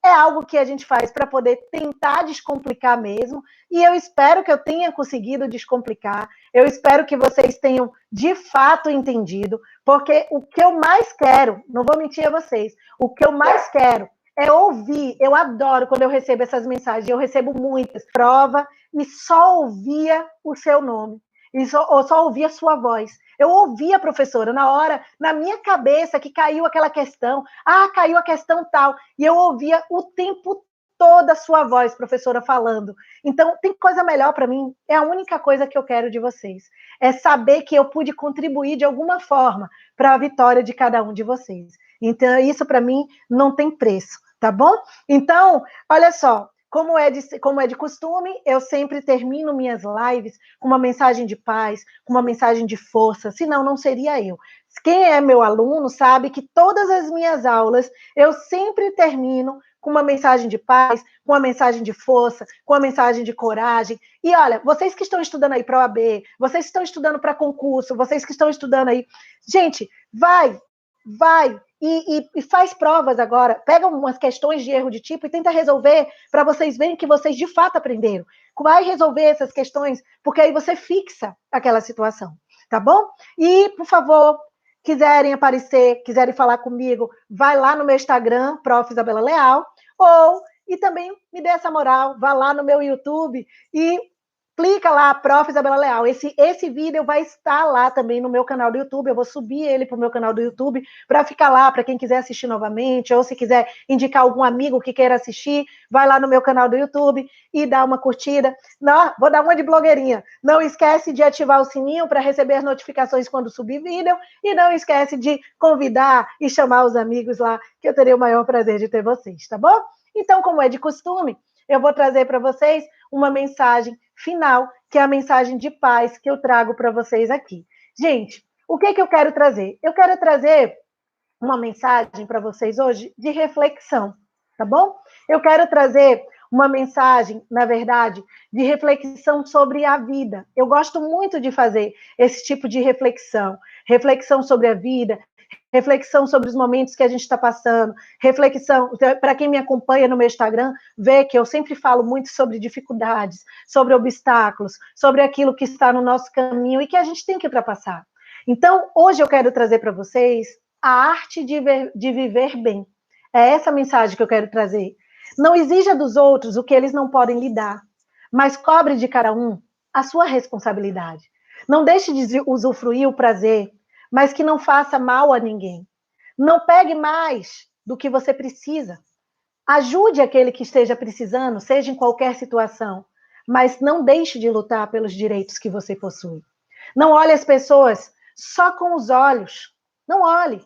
é algo que a gente faz para poder tentar descomplicar mesmo, e eu espero que eu tenha conseguido descomplicar, eu espero que vocês tenham de fato entendido, porque o que eu mais quero, não vou mentir a vocês, o que eu mais quero é ouvir, eu adoro quando eu recebo essas mensagens, eu recebo muitas, prova, e só ouvia o seu nome, e só ouvia a sua voz. Eu ouvi a professora na hora, na minha cabeça, que caiu aquela questão. Ah, caiu a questão tal. E eu ouvia o tempo todo a sua voz, professora, falando. Então, tem coisa melhor para mim? É a única coisa que eu quero de vocês. É saber que eu pude contribuir de alguma forma para a vitória de cada um de vocês. Então, isso para mim não tem preço, tá bom? Então, olha só. Como é de costume, eu sempre termino minhas lives com uma mensagem de paz, com uma mensagem de força, senão não seria eu. Quem é meu aluno sabe que todas as minhas aulas eu sempre termino com uma mensagem de paz, com uma mensagem de força, com uma mensagem de coragem. E olha, vocês que estão estudando aí para o OAB, vocês que estão estudando para concurso, vocês que estão estudando aí, gente, vai e faz provas agora, pega umas questões de erro de tipo e tenta resolver para vocês verem que vocês de fato aprenderam. Vai resolver essas questões, porque aí você fixa aquela situação, tá bom? E, por favor, quiserem aparecer, quiserem falar comigo, vai lá no meu Instagram, Prof. Isabela Leal, e também me dê essa moral, vá lá no meu YouTube e clica lá, Prof. Isabela Leal. Esse vídeo vai estar lá também no meu canal do YouTube. Eu vou subir ele para o meu canal do YouTube para ficar lá, para quem quiser assistir novamente, ou se quiser indicar algum amigo que queira assistir, vai lá no meu canal do YouTube e dá uma curtida. Não, vou dar uma de blogueirinha. Não esquece de ativar o sininho para receber as notificações quando subir vídeo e não esquece de convidar e chamar os amigos lá, que eu terei o maior prazer de ter vocês, tá bom? Então, como é de costume, eu vou trazer para vocês uma mensagem final, que é a mensagem de paz que eu trago para vocês aqui. Gente, o que eu quero trazer? Eu quero trazer uma mensagem para vocês hoje de reflexão, tá bom? Eu quero trazer uma mensagem, na verdade, de reflexão sobre a vida. Eu gosto muito de fazer esse tipo de reflexão, reflexão sobre a vida, reflexão sobre os momentos que a gente está passando, reflexão, para quem me acompanha no meu Instagram, vê que eu sempre falo muito sobre dificuldades, sobre obstáculos, sobre aquilo que está no nosso caminho e que a gente tem que ultrapassar. Então, hoje eu quero trazer para vocês a arte de viver bem. É essa mensagem que eu quero trazer. Não exija dos outros o que eles não podem lhe dar, mas cobre de cada um a sua responsabilidade. Não deixe de usufruir o prazer, mas que não faça mal a ninguém. Não pegue mais do que você precisa. Ajude aquele que esteja precisando, seja em qualquer situação, mas não deixe de lutar pelos direitos que você possui. Não olhe as pessoas só com os olhos. Não olhe.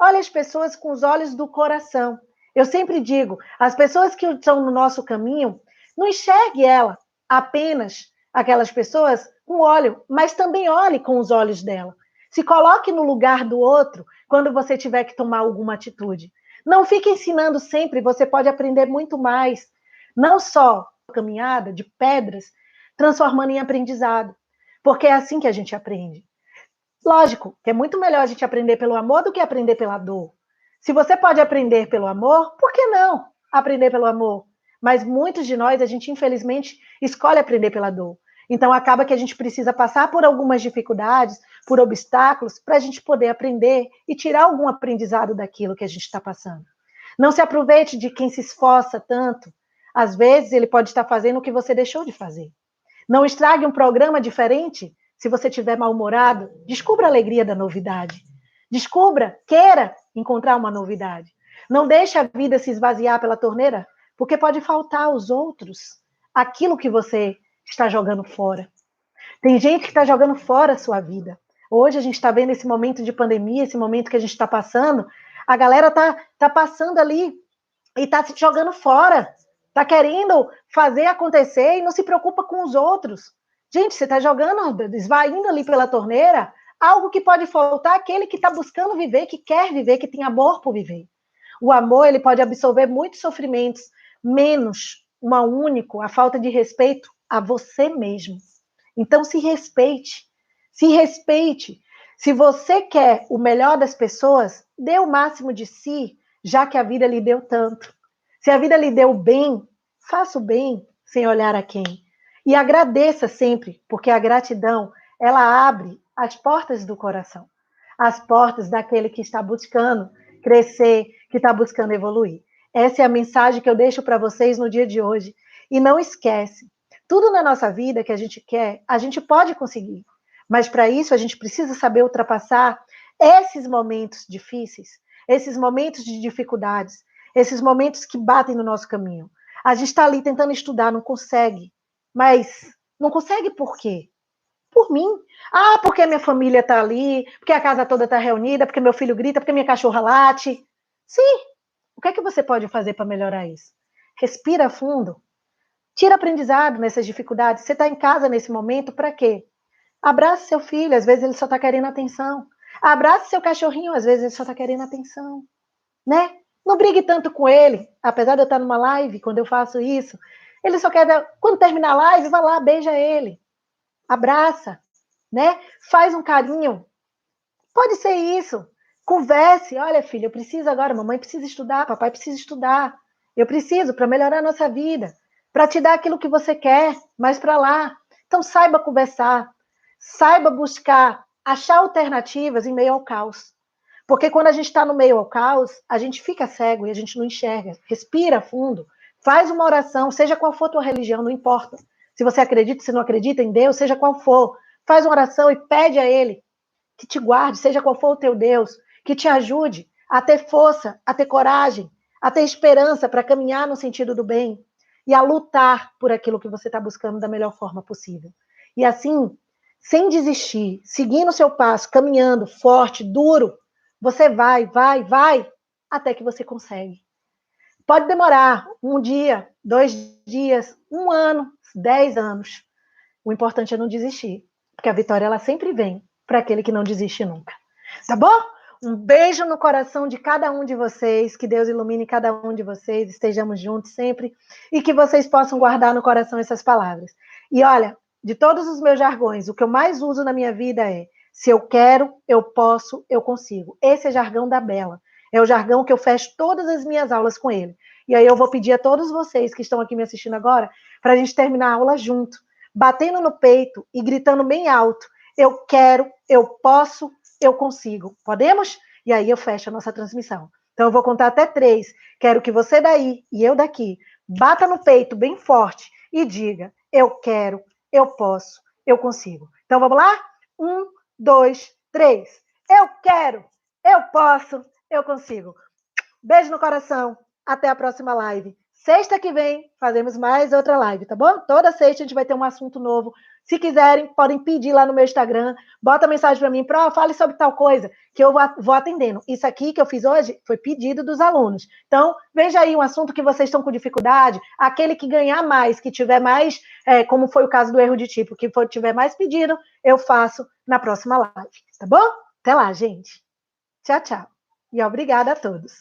Olhe as pessoas com os olhos do coração. Eu sempre digo, as pessoas que estão no nosso caminho, não enxergue ela apenas aquelas pessoas com olho, mas também olhe com os olhos dela. Se coloque no lugar do outro quando você tiver que tomar alguma atitude. Não fique ensinando sempre, você pode aprender muito mais. Não só caminhada de pedras, transformando em aprendizado. Porque é assim que a gente aprende. Lógico, que é muito melhor a gente aprender pelo amor do que aprender pela dor. Se você pode aprender pelo amor, por que não aprender pelo amor? Mas muitos de nós, a gente infelizmente escolhe aprender pela dor. Então acaba que a gente precisa passar por algumas dificuldades, por obstáculos, para a gente poder aprender e tirar algum aprendizado daquilo que a gente está passando. Não se aproveite de quem se esforça tanto. Às vezes ele pode estar fazendo o que você deixou de fazer. Não estrague um programa diferente se você estiver mal-humorado. Descubra a alegria da novidade. Descubra, queira encontrar uma novidade. Não deixe a vida se esvaziar pela torneira, porque pode faltar aos outros aquilo que você está jogando fora. Tem gente que está jogando fora a sua vida. Hoje a gente está vendo esse momento de pandemia, esse momento que a gente está passando, a galera tá passando ali e está se jogando fora. Está querendo fazer acontecer e não se preocupa com os outros. Gente, você está jogando, esvaindo ali pela torneira, algo que pode faltar àquele que está buscando viver, que quer viver, que tem amor por viver. O amor, ele pode absorver muitos sofrimentos, menos a falta de respeito a você mesmo. Então, se respeite. Se respeite. Se você quer o melhor das pessoas, dê o máximo de si, já que a vida lhe deu tanto. Se a vida lhe deu o bem, faça o bem sem olhar a quem. E agradeça sempre, porque a gratidão, ela abre as portas do coração. As portas daquele que está buscando crescer, que está buscando evoluir. Essa é a mensagem que eu deixo para vocês no dia de hoje. E não esquece, tudo na nossa vida que a gente quer, a gente pode conseguir. Mas para isso a gente precisa saber ultrapassar esses momentos difíceis, esses momentos de dificuldades, esses momentos que batem no nosso caminho. A gente está ali tentando estudar, não consegue. Mas não consegue por quê? Por mim. Ah, porque minha família está ali, porque a casa toda está reunida, porque meu filho grita, porque minha cachorra late. Sim. O que é que você pode fazer para melhorar isso? Respira fundo. Tira aprendizado nessas dificuldades. Você está em casa nesse momento, para quê? Abrace seu filho, às vezes ele só está querendo atenção. Abrace seu cachorrinho, às vezes ele só está querendo atenção. Né? Não brigue tanto com ele, apesar de eu estar numa live, quando eu faço isso, ele só quer, quando terminar a live, vai lá, beija ele, abraça, né? Faz um carinho, pode ser isso, converse, olha filho, eu preciso agora, mamãe precisa estudar, papai precisa estudar, eu preciso para melhorar a nossa vida, para te dar aquilo que você quer, mais para lá, então saiba conversar, saiba buscar, achar alternativas em meio ao caos. Porque quando a gente está no meio ao caos, a gente fica cego e a gente não enxerga. Respira fundo, faz uma oração, seja qual for a tua religião, não importa. Se você acredita, se não acredita em Deus, seja qual for, faz uma oração e pede a Ele que te guarde, seja qual for o teu Deus, que te ajude a ter força, a ter coragem, a ter esperança para caminhar no sentido do bem e a lutar por aquilo que você está buscando da melhor forma possível. E assim, sem desistir, seguindo o seu passo, caminhando forte, duro, você vai, até que você consegue. Pode demorar 1 dia, 2 dias, 1 ano, 10 anos. O importante é não desistir, porque a vitória ela sempre vem para aquele que não desiste nunca. Tá bom? Um beijo no coração de cada um de vocês, que Deus ilumine cada um de vocês, estejamos juntos sempre, e que vocês possam guardar no coração essas palavras. E olha, de todos os meus jargões, o que eu mais uso na minha vida é: se eu quero, eu posso, eu consigo. Esse é o jargão da Bela. É o jargão que eu fecho todas as minhas aulas com ele. E aí eu vou pedir a todos vocês que estão aqui me assistindo agora, para a gente terminar a aula junto, batendo no peito e gritando bem alto: eu quero, eu posso, eu consigo. Podemos? E aí eu fecho a nossa transmissão. Então eu vou contar até 3. Quero que você daí e eu daqui bata no peito bem forte e diga: eu quero, eu posso, eu consigo. Então vamos lá? 1, 2, 3. Eu quero, eu posso, eu consigo. Beijo no coração. Até a próxima live. Sexta que vem, fazemos mais outra live, tá bom? Toda sexta a gente vai ter um assunto novo. Se quiserem, podem pedir lá no meu Instagram. Bota mensagem para mim, fale sobre tal coisa, que eu vou atendendo. Isso aqui que eu fiz hoje foi pedido dos alunos. Então, veja aí um assunto que vocês estão com dificuldade. Aquele que ganhar mais, que tiver mais, como foi o caso do erro de tipo, que tiver mais pedido, eu faço na próxima live, tá bom? Até lá, gente. Tchau, tchau. E obrigada a todos.